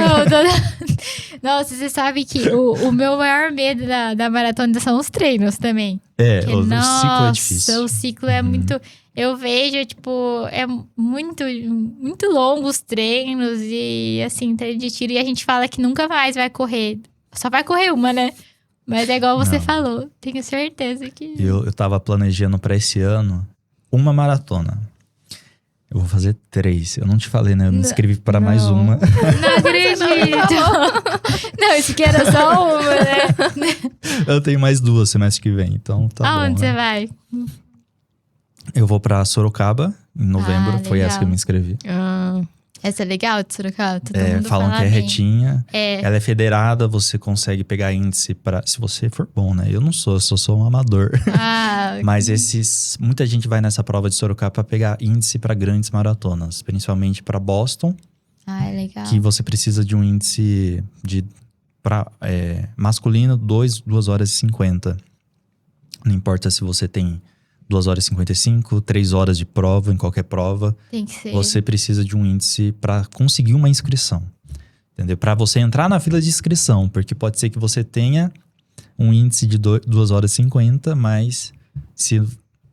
nossa, você sabe que o meu maior medo da maratona são os treinos também. O ciclo é difícil. O ciclo é muito... Eu vejo, tipo, é muito, muito longo os treinos e, assim, treino de tiro. E a gente fala que nunca mais vai correr. Só vai correr uma, né? Mas é igual você falou, tenho certeza que... Eu tava planejando pra esse ano uma maratona. Eu vou fazer 3. Eu não te falei, né? Eu me inscrevi para mais uma. Não acredito! Não, isso aqui era só uma, né? Eu tenho mais 2 semestre que vem, então tá bom. Aonde né? você vai? Eu vou pra Sorocaba, em novembro. Foi legal. essa que eu me inscrevi. Essa é legal de Sorocaba? Todo mundo Falam fala que é bem. retinha. Ela é federada, você consegue pegar índice para se você for bom, né? Eu não sou, eu só sou um amador. Mas muita gente vai nessa prova de Sorocaba para pegar índice para grandes maratonas, principalmente para Boston. É legal. Que você precisa de um índice para masculino 2 horas e 50. Não importa se você tem 2 horas e 55, 3 horas de prova em qualquer prova. Tem que ser. Você precisa de um índice para conseguir uma inscrição. Entendeu? Para você entrar na fila de inscrição, porque pode ser que você tenha um índice de 2 horas e 50, mas se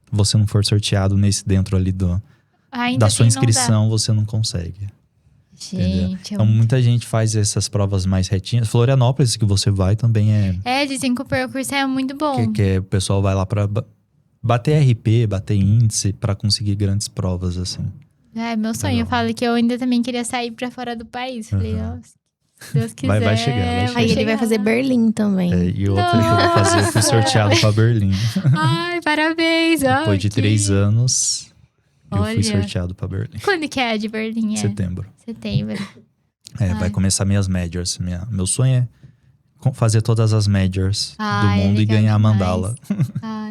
você não for sorteado dentro ali Ainda da sua assim, não dá. inscrição, você não consegue. Gente, Então, muita gente faz essas provas mais retinhas. Florianópolis, que você vai, também dizem que o percurso é muito bom. que o pessoal vai lá para bater RP, bater índice, para conseguir grandes provas, assim. É, meu sonho. Legal. Eu falo que eu ainda também queria sair pra fora do país. Falei, nossa, se Deus quiser. Vai chegar, vai chegar. Aí ele vai fazer Berlim também. E outra que eu vou fazer, eu fui sorteado para Berlim. Ai, parabéns. Depois de 3 anos, eu fui Olha. sorteado para Berlim. Quando que é a de Berlim? Setembro. Setembro. Vai começar minhas majors. Meu sonho é fazer todas as majors do mundo e legal ganhar a demais. mandala.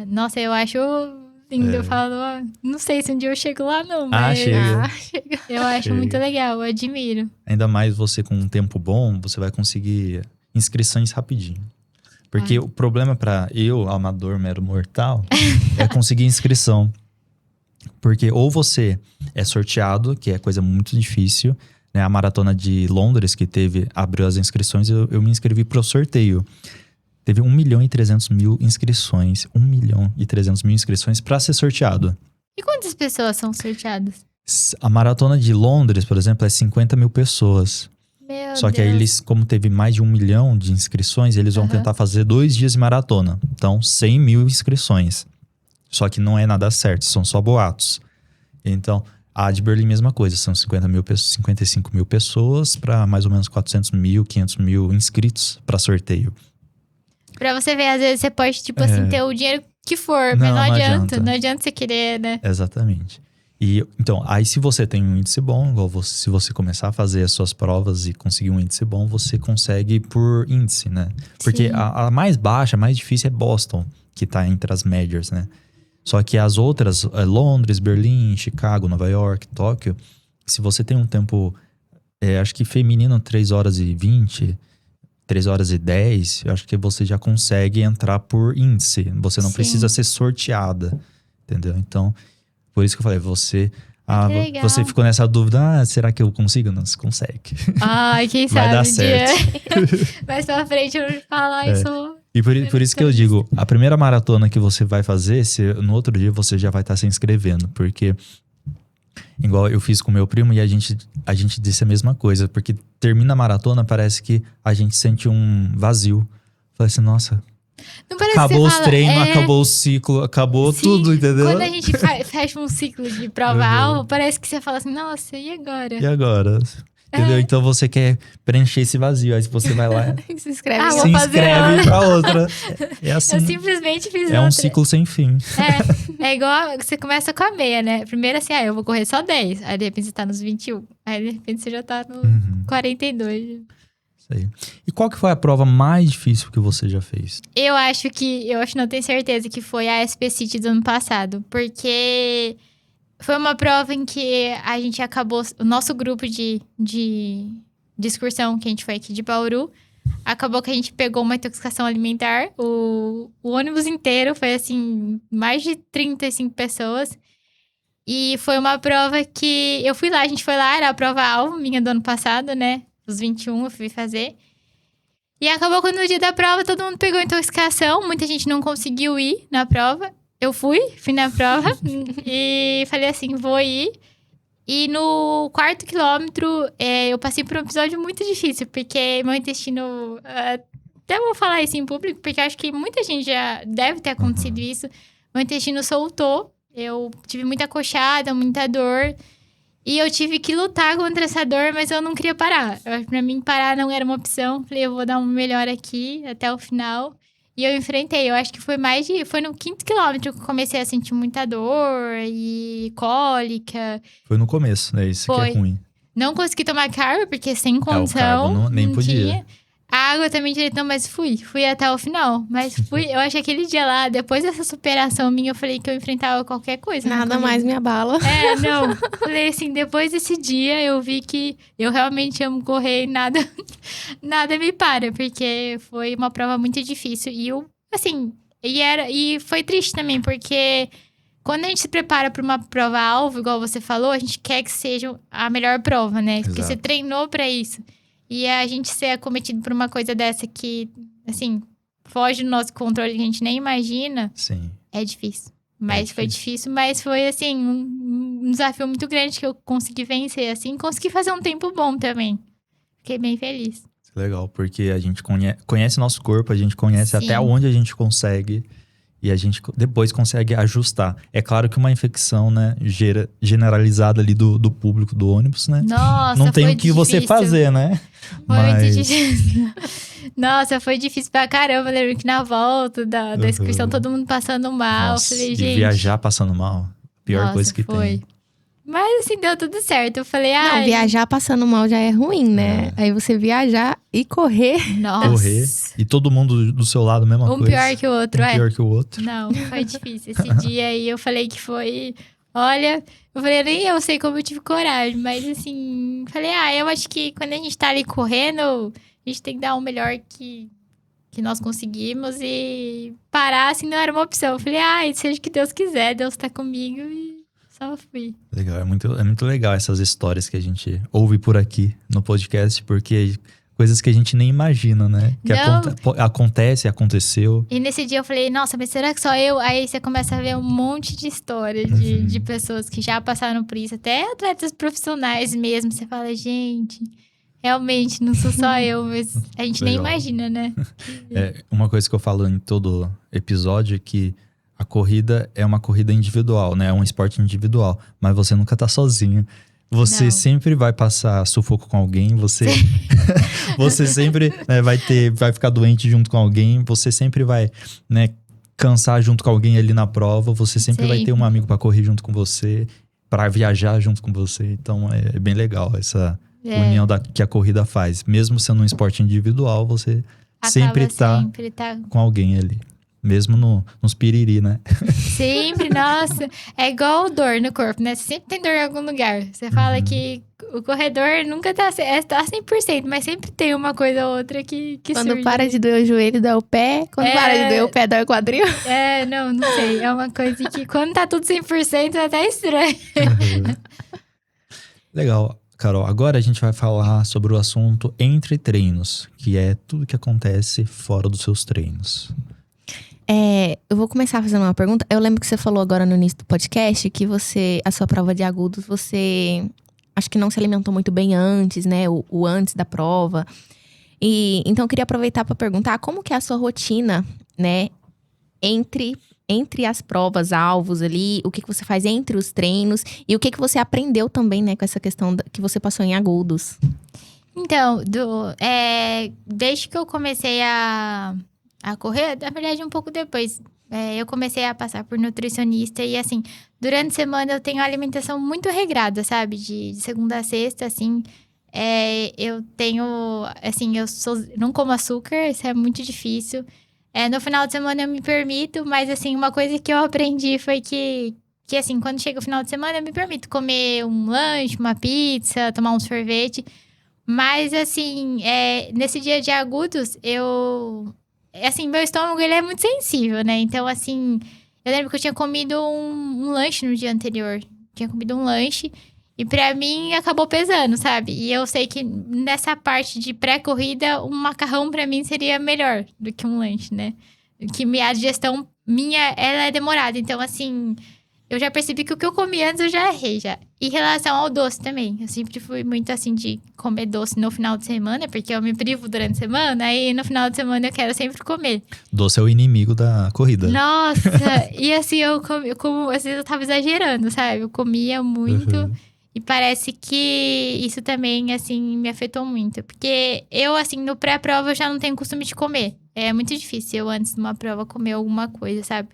Nossa, eu acho lindo. Eu falo, não sei se um dia eu chego lá, não. Mas Chega. eu acho Chega. muito legal, eu admiro. Ainda mais você com um tempo bom, você vai conseguir inscrições rapidinho. Porque o problema para eu, amador mero mortal, é conseguir inscrição. Porque ou você é sorteado, que é coisa muito difícil, né? A maratona de Londres que abriu as inscrições, eu me inscrevi pro sorteio. Teve 1.300.000 inscrições. 1.300.000 inscrições para ser sorteado. E quantas pessoas são sorteadas? A maratona de Londres, por exemplo, é 50.000 pessoas. Meu Só que aí Deus. eles, como teve mais de 1 milhão de inscrições, eles vão tentar fazer 2 dias de maratona. Então, 100.000 inscrições. Só que não é nada certo, são só boatos. Então, a de Berlim, mesma coisa. São 55.000 pessoas para mais ou menos 400.000, 500.000 inscritos para sorteio. Pra você ver, às vezes você pode, tipo assim, ter o dinheiro que for, mas Não, não não adianta. adianta. Não adianta você querer, né? Exatamente. E, então, aí se você tem um índice bom, se você começar a fazer as suas provas e conseguir um índice bom, você consegue por índice, né? Porque Sim. a mais baixa, a mais difícil é Boston, que tá entre as majors, né? Só que as outras, Londres, Berlim, Chicago, Nova York, Tóquio, se você tem um tempo, acho que feminino 3 horas e 20, 3 horas e 10, eu acho que você já consegue entrar por índice. Você não Sim. precisa ser sorteada, entendeu? Então, por isso que eu falei, você legal. ficou nessa dúvida, será que eu consigo? Não, você consegue. Ai, quem Vai sabe dar um dia. certo. Mais pra frente eu vou falar isso. E por isso que eu digo, a primeira maratona que você vai fazer, no outro dia você já vai estar se inscrevendo. Porque, igual eu fiz com meu primo e a gente disse a mesma coisa. Porque termina a maratona, parece que a gente sente um vazio. Falei assim, nossa, Não parece acabou que os você fala, treinos, acabou o ciclo, acabou Sim, tudo, entendeu? Quando a gente fecha um ciclo de prova-alvo, parece que você fala assim, nossa, e agora? E agora? Entendeu? Então você quer preencher esse vazio. Aí você vai lá Se inscreve. Ah, em vou se fazer inscreve outra. pra outra. É assim. Eu simplesmente fiz É um outra. ciclo sem fim. É igual, você começa com a meia, né? Primeiro assim, eu vou correr só 10. Aí de repente você tá nos 21. Aí de repente você já tá no 42. Isso aí. E qual que foi a prova mais difícil que você já fez? Eu acho, não tenho certeza que foi a SP City do ano passado. Porque foi uma prova em que a gente acabou... O nosso grupo de excursão, que a gente foi aqui de Bauru, acabou que a gente pegou uma intoxicação alimentar. O ônibus inteiro foi, assim, mais de 35 pessoas. E foi uma prova que... Eu fui lá, a gente foi lá, era a prova-alvo minha do ano passado, né? Os 21 eu fui fazer. E acabou que no dia da prova todo mundo pegou intoxicação. Muita gente não conseguiu ir na prova. Eu fui na prova e falei assim, vou ir. E no 4º quilômetro, eu passei por um episódio muito difícil, porque meu intestino... até vou falar isso em público, porque acho que muita gente já deve ter acontecido isso. Meu intestino soltou, eu tive muita coxada, muita dor. E eu tive que lutar contra essa dor, mas eu não queria parar. Pra mim, parar não era uma opção. Falei, eu vou dar um melhor aqui, até o final. E eu enfrentei, eu acho que foi foi no 5º quilômetro que eu comecei a sentir muita dor e cólica. Foi no começo, né? Isso que é ruim. Não consegui tomar carbo, porque sem condição. O carbo nem podia. Tinha. A água também direito, não, mas fui até o final. Mas eu acho que aquele dia lá, depois dessa superação minha, eu falei que eu enfrentava qualquer coisa. Nada mais me abala. Não. Falei assim, depois desse dia eu vi que eu realmente amo correr e nada me para, porque foi uma prova muito difícil. E eu, assim, e foi triste também, porque quando a gente se prepara para uma prova-alvo, igual você falou, a gente quer que seja a melhor prova, né? Porque Exato. você treinou para isso. E a gente ser acometido por uma coisa dessa que, assim, foge do nosso controle, que a gente nem imagina, Sim. é difícil. Mas foi difícil, mas foi, assim, um desafio muito grande que eu consegui vencer, assim. Consegui fazer um tempo bom também. Fiquei bem feliz. Legal, porque a gente conhece nosso corpo, a gente conhece Sim. até onde a gente consegue e a gente depois consegue ajustar. É claro que uma infecção, né, generalizada ali do público do ônibus, né? Nossa, Não tem foi o que você difícil. fazer, né? Foi muito difícil. Nossa, foi difícil pra caramba. Eu lembro que na volta da inscrição, todo mundo passando mal. Nossa, Falei, e gente. viajar passando mal, pior Nossa, coisa que foi. tem. Mas assim, deu tudo certo. Eu falei, Não, viajar passando mal já é ruim, né? Aí você viajar e correr. Nossa. Correr e todo mundo do seu lado, mesma Um coisa. pior que o outro, um pior que o outro. Não, foi difícil. Esse dia aí eu falei que foi. Olha, eu falei, nem eu sei como eu tive coragem, mas assim, falei, eu acho que quando a gente tá ali correndo, a gente tem que dar o melhor que nós conseguimos e parar, assim, não era uma opção. Eu falei, seja o que Deus quiser, Deus tá comigo e só fui. Legal, é muito legal essas histórias que a gente ouve por aqui no podcast, porque coisas que a gente nem imagina, né? Que aconteceu. E nesse dia eu falei, nossa, mas será que só eu? Aí você começa a ver um monte de história de pessoas que já passaram por isso, até atletas profissionais mesmo. Você fala, gente, realmente não sou só eu, mas a gente nem imagina, né? Uma coisa que eu falo em todo episódio é que a corrida é uma corrida individual, né? É um esporte individual, mas você nunca tá sozinho. Você sempre vai passar sufoco com alguém, você sempre vai ficar doente junto com alguém, você sempre vai, né, cansar junto com alguém ali na prova, você sempre vai ter um amigo para correr junto com você, para viajar junto com você. Então é bem legal essa união que a corrida faz. Mesmo sendo um esporte individual, você sempre tá com alguém ali. Mesmo nos piriri, né? Sempre, nossa. É igual dor no corpo, né? Você sempre tem dor em algum lugar. Você fala que o corredor nunca tá 100%, mas sempre tem uma coisa ou outra que Quando surge. para de doer o joelho, dói o pé. Quando para de doer o pé, dói o quadril. Não sei. É uma coisa que quando tá tudo 100% é até estranho. Legal. Carol, agora a gente vai falar sobre o assunto entre treinos, que é tudo que acontece fora dos seus treinos. Eu vou começar fazendo uma pergunta. Eu lembro que você falou agora no início do podcast que a sua prova de agudos, você acho que não se alimentou muito bem antes, né? O antes da prova. Então eu queria aproveitar para perguntar como que é a sua rotina, né? Entre as provas, alvos ali, o que você faz entre os treinos e o que você aprendeu também, né? Com essa questão que você passou em agudos. Então, desde que eu comecei a correr, na verdade um pouco depois, eu comecei a passar por nutricionista e assim, durante a semana eu tenho alimentação muito regrada, sabe? De segunda a sexta, assim, eu tenho, assim, não como açúcar, isso é muito difícil. No final de semana eu me permito, mas assim, uma coisa que eu aprendi foi que assim, quando chega o final de semana eu me permito comer um lanche, uma pizza, tomar um sorvete, mas assim, nesse dia de agudos, meu estômago, ele é muito sensível, né? Então, assim, eu lembro que eu tinha comido um lanche no dia anterior. Tinha comido um lanche e pra mim acabou pesando, sabe? E eu sei que nessa parte de pré-corrida, um macarrão pra mim seria melhor do que um lanche, né? Que a digestão minha, ela é demorada. Então, assim, eu já percebi que o que eu comi antes eu já errei, já. Em relação ao doce também. Eu sempre fui muito assim de comer doce no final de semana, porque eu me privo durante a semana, aí no final de semana eu quero sempre comer. Doce é o inimigo da corrida. Nossa! E assim, eu como, às vezes eu tava exagerando, sabe? Eu comia muito. E parece que isso também, assim, me afetou muito. Porque eu, assim, no pré-prova eu já não tenho costume de comer. É muito difícil eu, antes de uma prova, comer alguma coisa, sabe?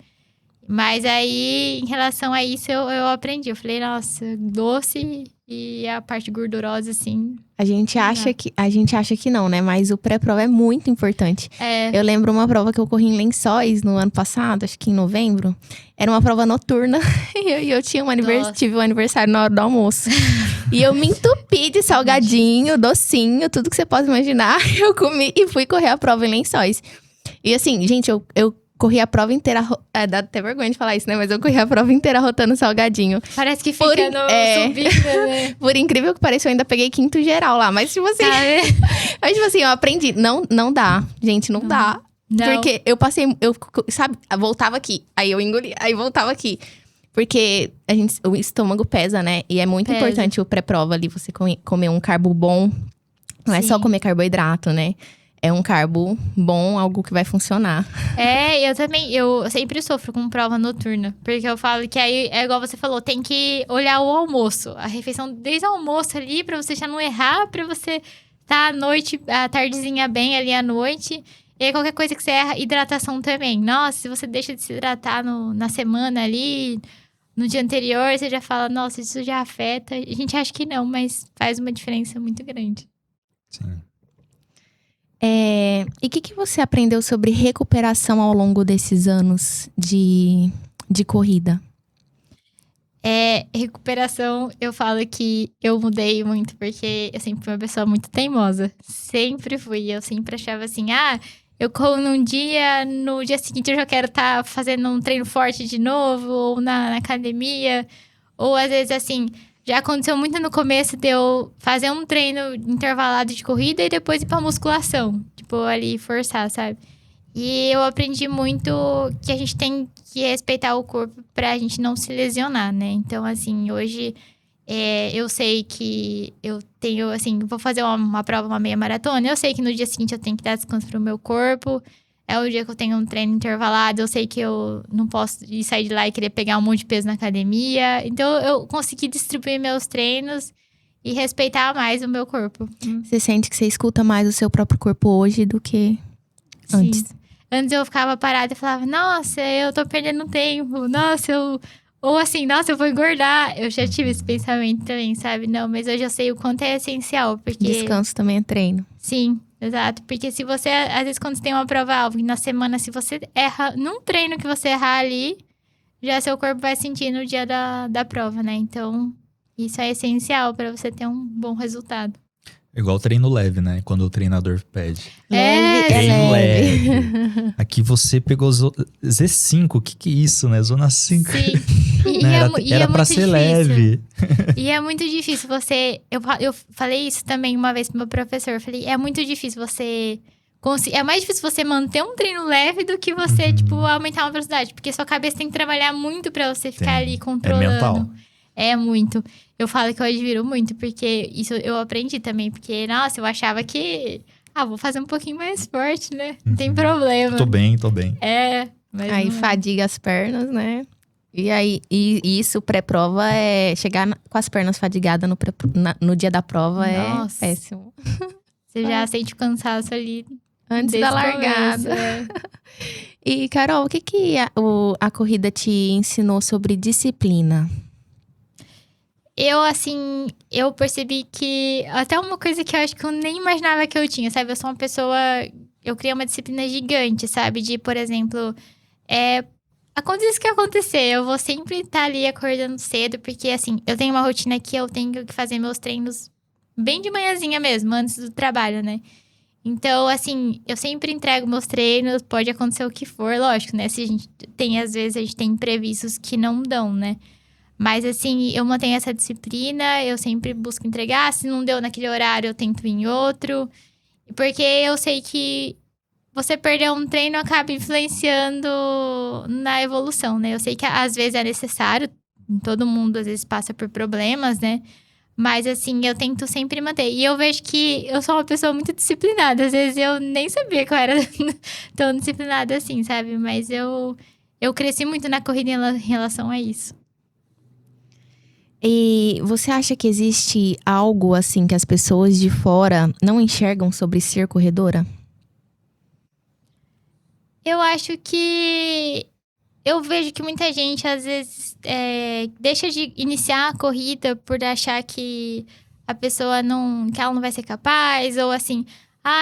Mas aí, em relação a isso, eu aprendi. Eu falei, nossa, doce e a parte gordurosa, assim... A gente acha que não, né? Mas o pré-prova é muito importante. Eu lembro uma prova que eu corri em Lençóis no ano passado, acho que em novembro. Era uma prova noturna e eu tinha tive um aniversário na hora do almoço. E eu me entupi de salgadinho, docinho, tudo que você pode imaginar. Eu comi e fui correr a prova em Lençóis. E assim, gente, eu corri a prova inteira. Dá até vergonha de falar isso, né? Mas eu corri a prova inteira rotando salgadinho. Parece que fica subindo, né? Por incrível que pareça, eu ainda peguei 5º geral lá. Mas, tipo assim. Mas, tipo assim, eu aprendi. Não dá. Gente, não dá. Não. Porque eu passei. Sabe, voltava aqui. Aí eu engoli. Aí voltava aqui. Porque o estômago pesa, né? E é muito importante o pré-prova ali, você comer um carbo bom. Não é só comer carboidrato, né? É um carbo bom, algo que vai funcionar. Eu também. Eu sempre sofro com prova noturna. Porque eu falo que aí, é igual você falou, tem que olhar o almoço. A refeição desde o almoço ali, pra você já não errar, pra você tá à noite, à tardezinha bem ali à noite. E aí, qualquer coisa que você erra, hidratação também. Nossa, se você deixa de se hidratar na semana ali, no dia anterior, você já fala, nossa, isso já afeta. A gente acha que não, mas faz uma diferença muito grande. Sim. E o que você aprendeu sobre recuperação ao longo desses anos de corrida? Recuperação, eu falo que eu mudei muito, porque eu sempre fui uma pessoa muito teimosa. Sempre fui. Eu sempre achava assim, eu corro num dia, no dia seguinte eu já quero estar fazendo um treino forte de novo, ou na academia. Ou às vezes, assim, já aconteceu muito no começo de eu fazer um treino intervalado de corrida e depois ir pra musculação. Tipo, ali forçar, sabe? E eu aprendi muito que a gente tem que respeitar o corpo pra gente não se lesionar, né? Então, assim, hoje eu sei que eu tenho, assim, vou fazer uma prova, uma meia maratona. Eu sei que no dia seguinte eu tenho que dar descanso pro meu corpo. É o dia que eu tenho um treino intervalado. Eu sei que eu não posso sair de lá e querer pegar um monte de peso na academia. Então, eu consegui distribuir meus treinos e respeitar mais o meu corpo. Você sente que você escuta mais o seu próprio corpo hoje do que antes? Sim. Antes eu ficava parada e falava, nossa, eu tô perdendo tempo. Nossa, Ou assim, nossa, eu vou engordar. Eu já tive esse pensamento também, sabe? Não, mas hoje eu sei o quanto é essencial, porque... Descanso também é treino. Sim, exato. Porque se você, às vezes, quando você tem uma prova-alvo, na semana, se você erra num treino que você errar ali, já seu corpo vai sentir no dia da prova, né? Então, isso é essencial pra você ter um bom resultado. Igual treino leve, né? Quando o treinador pede. Treino leve. Aqui você pegou Z5, o que é isso, né? Zona 5. Sim. Era pra ser leve. E é muito difícil você... Eu falei isso também uma vez pro meu professor. Eu falei, é muito difícil você... É mais difícil você manter um treino leve do que você, tipo, aumentar uma velocidade. Porque sua cabeça tem que trabalhar muito pra você ficar ali controlando. É mental. É muito. Eu falo que eu admiro muito, porque isso eu aprendi também. Porque, nossa, eu achava que... vou fazer um pouquinho mais forte, né? Não tem problema. Tô bem. Mas aí não... fadiga as pernas, né? E aí, isso, pré-prova, com as pernas fadigadas no dia da prova. Nossa. É péssimo. Você já sente o cansaço ali. Antes da largada. E, Carol, o que a corrida te ensinou sobre disciplina? Eu percebi que... Até uma coisa que eu acho que eu nem imaginava que eu tinha, sabe? Eu sou uma pessoa... Eu criei uma disciplina gigante, sabe? De, por exemplo... Acontece o que acontecer, eu vou sempre estar ali acordando cedo. Porque, assim, eu tenho uma rotina que eu tenho que fazer meus treinos bem de manhãzinha mesmo, antes do trabalho, né? Então, assim, eu sempre entrego meus treinos. Pode acontecer o que for, lógico, né? Se a gente tem, às vezes, a gente tem imprevistos que não dão, né? Mas, assim, eu mantenho essa disciplina, eu sempre busco entregar. Se não deu naquele horário, eu tento ir em outro. Porque eu sei que você perder um treino acaba influenciando na evolução, né? Eu sei que às vezes é necessário, todo mundo às vezes passa por problemas, né? Mas, assim, eu tento sempre manter. E eu vejo que eu sou uma pessoa muito disciplinada. Às vezes eu nem sabia que eu era tão disciplinada assim, sabe? Mas eu cresci muito na corrida em relação a isso. E você acha que existe algo, assim, que as pessoas de fora não enxergam sobre ser corredora? Eu acho que... Eu vejo que muita gente, às vezes, deixa de iniciar a corrida por achar que a pessoa que ela não vai ser capaz. Ou assim,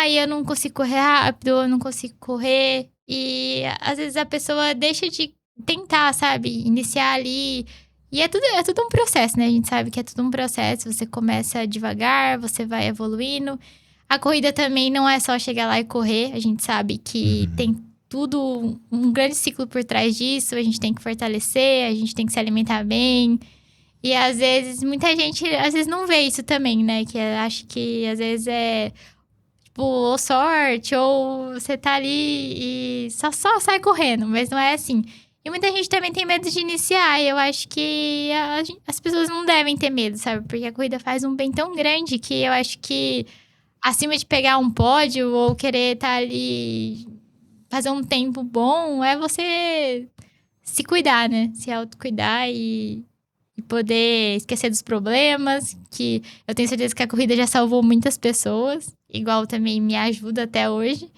eu não consigo correr rápido, eu não consigo correr. E, às vezes, a pessoa deixa de tentar, sabe? Iniciar ali... E é tudo um processo, né? A gente sabe que é tudo um processo. Você começa devagar, você vai evoluindo. A corrida também não é só chegar lá e correr. A gente sabe que tem tudo, um grande ciclo por trás disso. A gente tem que fortalecer, a gente tem que se alimentar bem. E às vezes, muita gente não vê isso também, né? Que acha que às vezes é tipo, ou sorte, ou você tá ali e só sai correndo, mas não é assim. E muita gente também tem medo de iniciar. E eu acho que as pessoas não devem ter medo, sabe? Porque a corrida faz um bem tão grande que eu acho que acima de pegar um pódio ou querer estar ali, fazer um tempo bom, é você se cuidar, né? Se autocuidar e poder esquecer dos problemas, que eu tenho certeza que a corrida já salvou muitas pessoas, igual também me ajuda até hoje.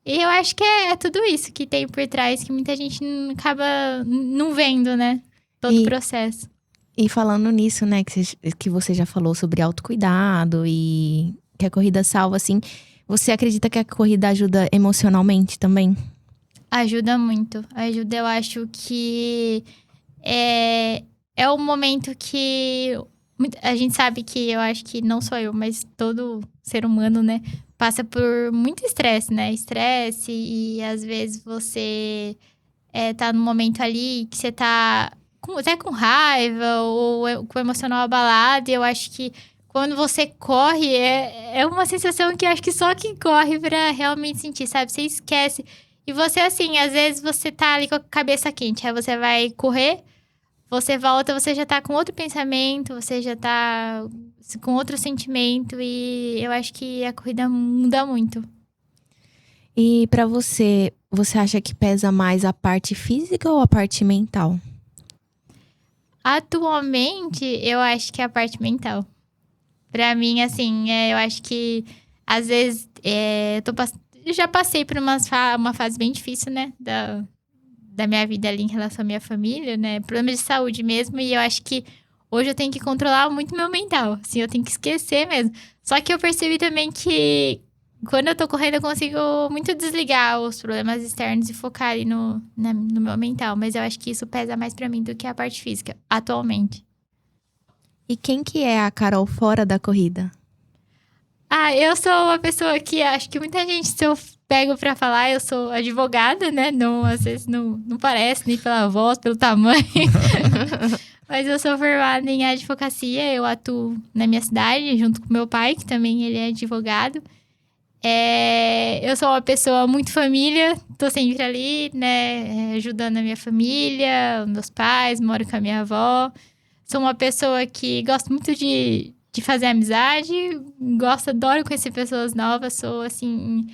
E eu acho que é tudo isso que tem por trás, que muita gente acaba não vendo, né? Todo o processo. E falando nisso, né, que você já falou sobre autocuidado e que a corrida salva, assim, você acredita que a corrida ajuda emocionalmente também? Ajuda muito. Ajuda, eu acho que é o momento que a gente sabe que, eu acho que não só eu, mas todo ser humano, né, passa por muito estresse, né? Estresse e às vezes você tá num momento ali que você tá até com raiva ou com o emocional abalado. E eu acho que quando você corre, é uma sensação que eu acho que só quem corre pra realmente sentir, sabe? Você esquece. E você, assim, às vezes você tá ali com a cabeça quente. Aí você vai correr, você volta, você já tá com outro pensamento, você já tá com outro sentimento. E eu acho que a corrida muda muito. E pra você acha que pesa mais a parte física ou a parte mental? Atualmente, eu acho que é a parte mental. Pra mim, assim, eu acho que às vezes eu já passei por uma fase bem difícil, né? Da minha vida ali em relação à minha família, né? Problemas de saúde mesmo. E eu acho que hoje eu tenho que controlar muito meu mental. Assim, eu tenho que esquecer mesmo. Só que eu percebi também que quando eu tô correndo, eu consigo muito desligar os problemas externos e focar ali no meu mental. Mas eu acho que isso pesa mais pra mim do que a parte física, atualmente. E quem que é a Carol fora da corrida? Eu sou uma pessoa que acho que muita gente, se eu pego pra falar, eu sou advogada, né? Não, às vezes não parece, nem pela voz, pelo tamanho. Mas eu sou formada em advocacia, eu atuo na minha cidade, junto com meu pai, que também ele é advogado. Eu sou uma pessoa muito família, tô sempre ali, né? Ajudando a minha família, meus pais, moro com a minha avó. Sou uma pessoa que gosto muito de fazer amizade, adoro conhecer pessoas novas, sou assim...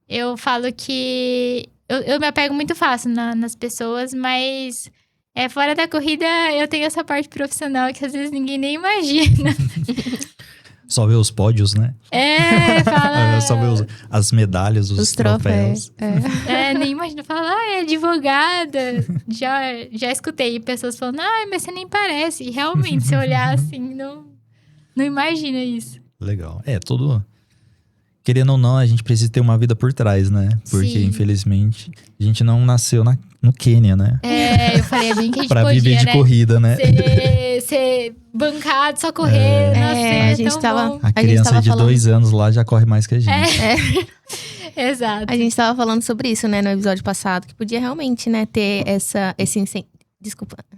Eu falo que eu me apego muito fácil nas pessoas, mas fora da corrida eu tenho essa parte profissional que às vezes ninguém nem imagina. Só ver os pódios, né? Fala... Só ver as medalhas, os troféus. Nem imagina. Fala, é advogada. Já escutei pessoas falando, mas você nem parece. E realmente, se olhar assim, não imagina isso. Legal. Tudo... Querendo ou não, a gente precisa ter uma vida por trás, né? Porque, Sim. Infelizmente, a gente não nasceu no Quênia, né? Eu falei bem que a gente pra podia, viver de né? corrida, né? Ser bancado, só correr, a gente tava... A criança de 2 anos lá já corre mais que a gente. Exato. A gente tava falando sobre isso, né, no episódio passado, que podia realmente, né, ter esse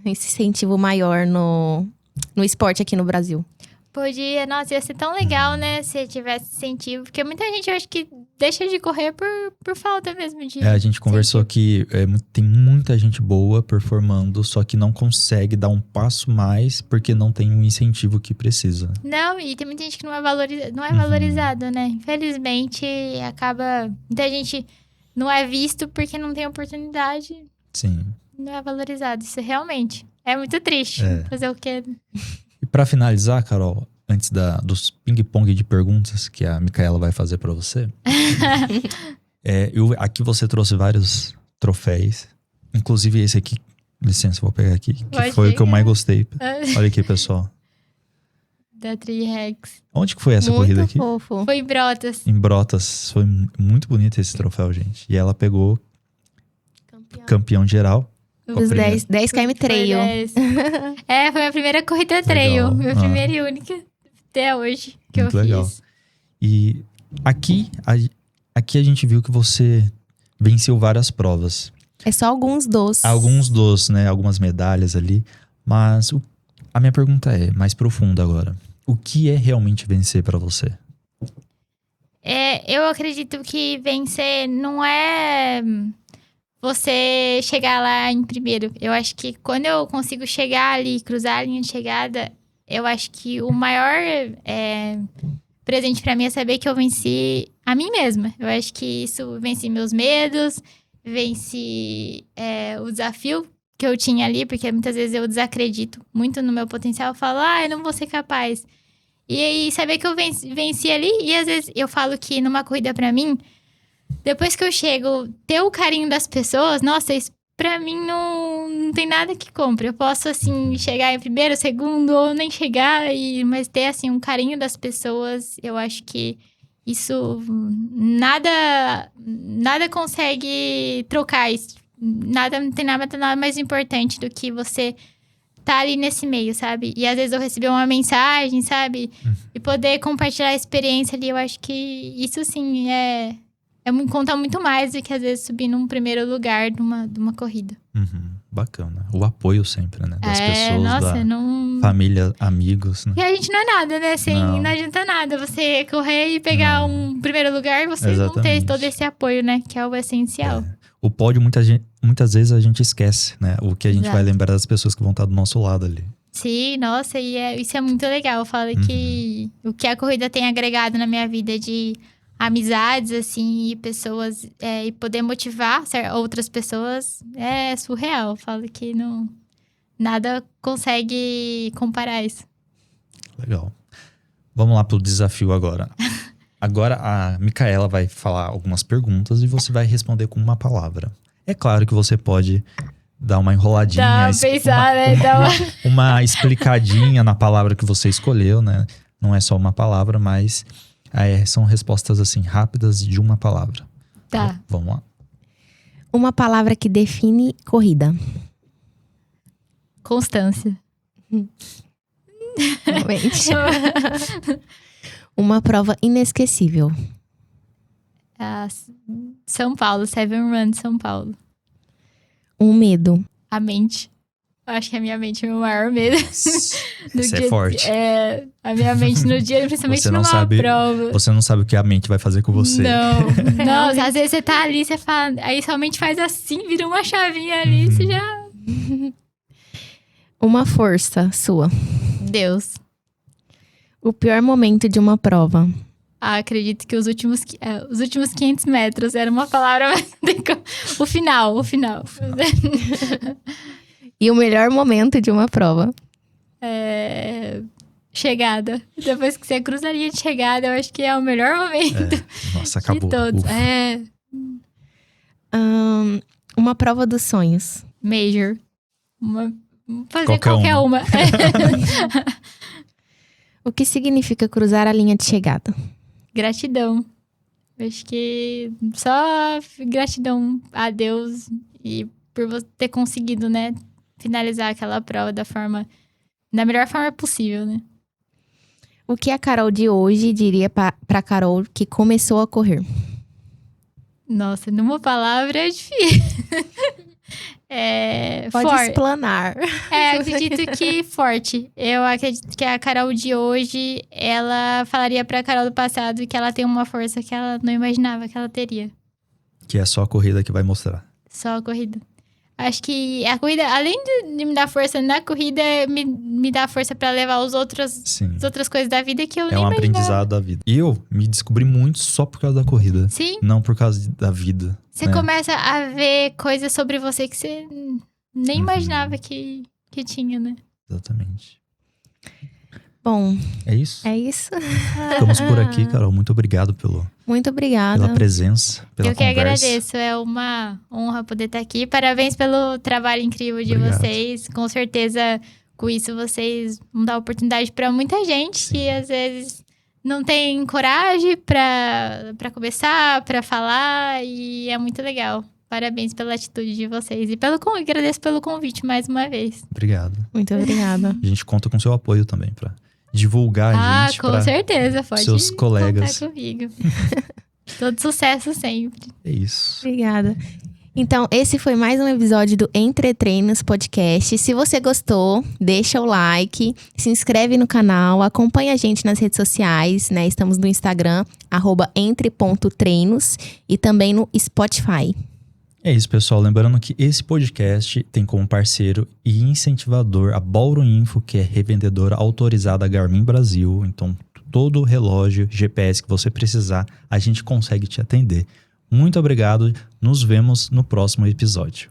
incentivo maior no esporte aqui no Brasil. Podia, nossa, ia ser tão legal, né, se tivesse incentivo. Porque muita gente, eu acho que deixa de correr por falta mesmo de a gente conversou que tem muita gente boa performando, só que não consegue dar um passo mais porque não tem um incentivo que precisa. Não, e tem muita gente que não é valorizado, né? Infelizmente, muita gente não é visto porque não tem oportunidade. Sim. Não é valorizado. Isso realmente é muito triste. Fazer o quê? E pra finalizar, Carol, antes dos ping-pong de perguntas que a Micaela vai fazer pra você, aqui você trouxe vários troféus, inclusive esse aqui, licença, vou pegar aqui, que foi o que eu mais gostei. Olha aqui, pessoal. Da Tri-Rex. Onde que foi essa corrida aqui? Muito fofo. Foi em Brotas. Em Brotas. Foi muito bonito esse troféu, gente. E ela pegou campeão geral. Os 10 km trail. Foi a minha primeira corrida trail. Minha primeira e única até hoje que muito eu legal. fiz. E aqui a gente viu que você venceu várias provas. É só alguns dos. Alguns dos, né? Algumas medalhas ali. Mas a minha pergunta é mais profunda agora. O que é realmente vencer pra você? Eu acredito que vencer não é você chegar lá em primeiro. Eu acho que quando eu consigo chegar ali, cruzar a linha de chegada, eu acho que o maior presente pra mim é saber que eu venci a mim mesma. Eu acho que isso venci meus medos, venci o desafio que eu tinha ali, porque muitas vezes eu desacredito muito no meu potencial. Eu falo, eu não vou ser capaz. E aí, saber que eu venci ali, e às vezes eu falo que numa corrida pra mim, depois que eu chego, ter o carinho das pessoas, nossa, isso pra mim não tem nada que compre. Eu posso, assim, chegar em primeiro, segundo, ou nem chegar, mas ter, assim, um carinho das pessoas, eu acho que isso nada consegue trocar isso. Não tem nada mais importante do que você tá ali nesse meio, sabe? E às vezes eu receber uma mensagem, sabe? E poder compartilhar a experiência ali, eu acho que isso sim conta muito mais do que às vezes subir num primeiro lugar de uma corrida. Bacana. O apoio sempre, né? Das pessoas, nossa, da não... família, amigos, né? E a gente não é nada, né? Não adianta nada você correr e pegar um primeiro lugar e você não ter todo esse apoio, né? Que é o essencial. O pódio, muitas vezes a gente esquece, né? O que a gente vai lembrar das pessoas que vão estar do nosso lado ali. Sim, nossa, e isso é muito legal. Eu falo que o que a corrida tem agregado na minha vida de amizades, assim, e pessoas, e poder motivar outras pessoas é surreal. Eu falo que nada consegue comparar isso. Legal. Vamos lá pro desafio agora. Agora a Micaela vai falar algumas perguntas e você vai responder com uma palavra. É claro que você pode dar uma enroladinha, uma explicadinha na palavra que você escolheu, né? Não é só uma palavra, mas são respostas assim rápidas de uma palavra. Tá. Vamos lá. Uma palavra que define corrida. Constância. Realmente. Uma prova inesquecível. São Paulo, Seven Run de São Paulo. Um medo. A mente. Eu acho que a minha mente é o meu maior medo. Isso é forte. A minha mente no dia, principalmente numa prova. Você não sabe o que a mente vai fazer com você. Não, às vezes você tá ali, você fala... Aí sua mente faz assim, vira uma chavinha ali, você já... Uma força sua. Deus. O pior momento de uma prova. Acredito que os últimos 500 metros era uma palavra... O final. E o melhor momento de uma prova? Chegada. Depois que você cruza a linha de chegada, eu acho que é o melhor momento. Nossa, acabou. De todos. Uma prova dos sonhos. Major. Fazer qualquer uma. O que significa cruzar a linha de chegada? Gratidão. Acho que só gratidão a Deus e por você ter conseguido, né, finalizar aquela prova da melhor forma possível, né? O que a Carol de hoje diria pra Carol que começou a correr? Nossa, numa palavra é difícil. Pode explanar. Acredito que forte. Eu acredito que a Carol de hoje, ela falaria pra Carol do passado que ela tem uma força que ela não imaginava que ela teria. Que é só a corrida que vai mostrar. Só a corrida. Acho que a corrida, além de me dar força na corrida, me dá força pra levar as outras coisas da vida que eu nem imaginava. É um aprendizado da vida. E eu me descobri muito só por causa da corrida. Sim. Não por causa da vida. Você começa a ver coisas sobre você que você nem imaginava que tinha, né? Exatamente. Bom. É isso? É isso. Ficamos por aqui, Carol. Muito obrigado Muito obrigada. pela presença, pela conversa. Eu que agradeço. É uma honra poder estar aqui. Parabéns pelo trabalho incrível de vocês. Com certeza, com isso, vocês vão dar oportunidade para muita gente que às vezes não tem coragem para começar, para falar. E é muito legal. Parabéns pela atitude de vocês. E agradeço pelo convite mais uma vez. Obrigado. Muito obrigada. A gente conta com seu apoio também para divulgar a gente com certeza, pode seus colegas. contar comigo. Todo sucesso sempre. É isso. Obrigada. Então, esse foi mais um episódio do Entre Treinos Podcast. Se você gostou, deixa o like, se inscreve no canal, acompanha a gente nas redes sociais, né? Estamos no Instagram, @entre.treinos e também no Spotify. É isso, pessoal. Lembrando que esse podcast tem como parceiro e incentivador a Bauru Info, que é revendedora autorizada Garmin Brasil. Então, todo relógio GPS que você precisar, a gente consegue te atender. Muito obrigado. Nos vemos no próximo episódio.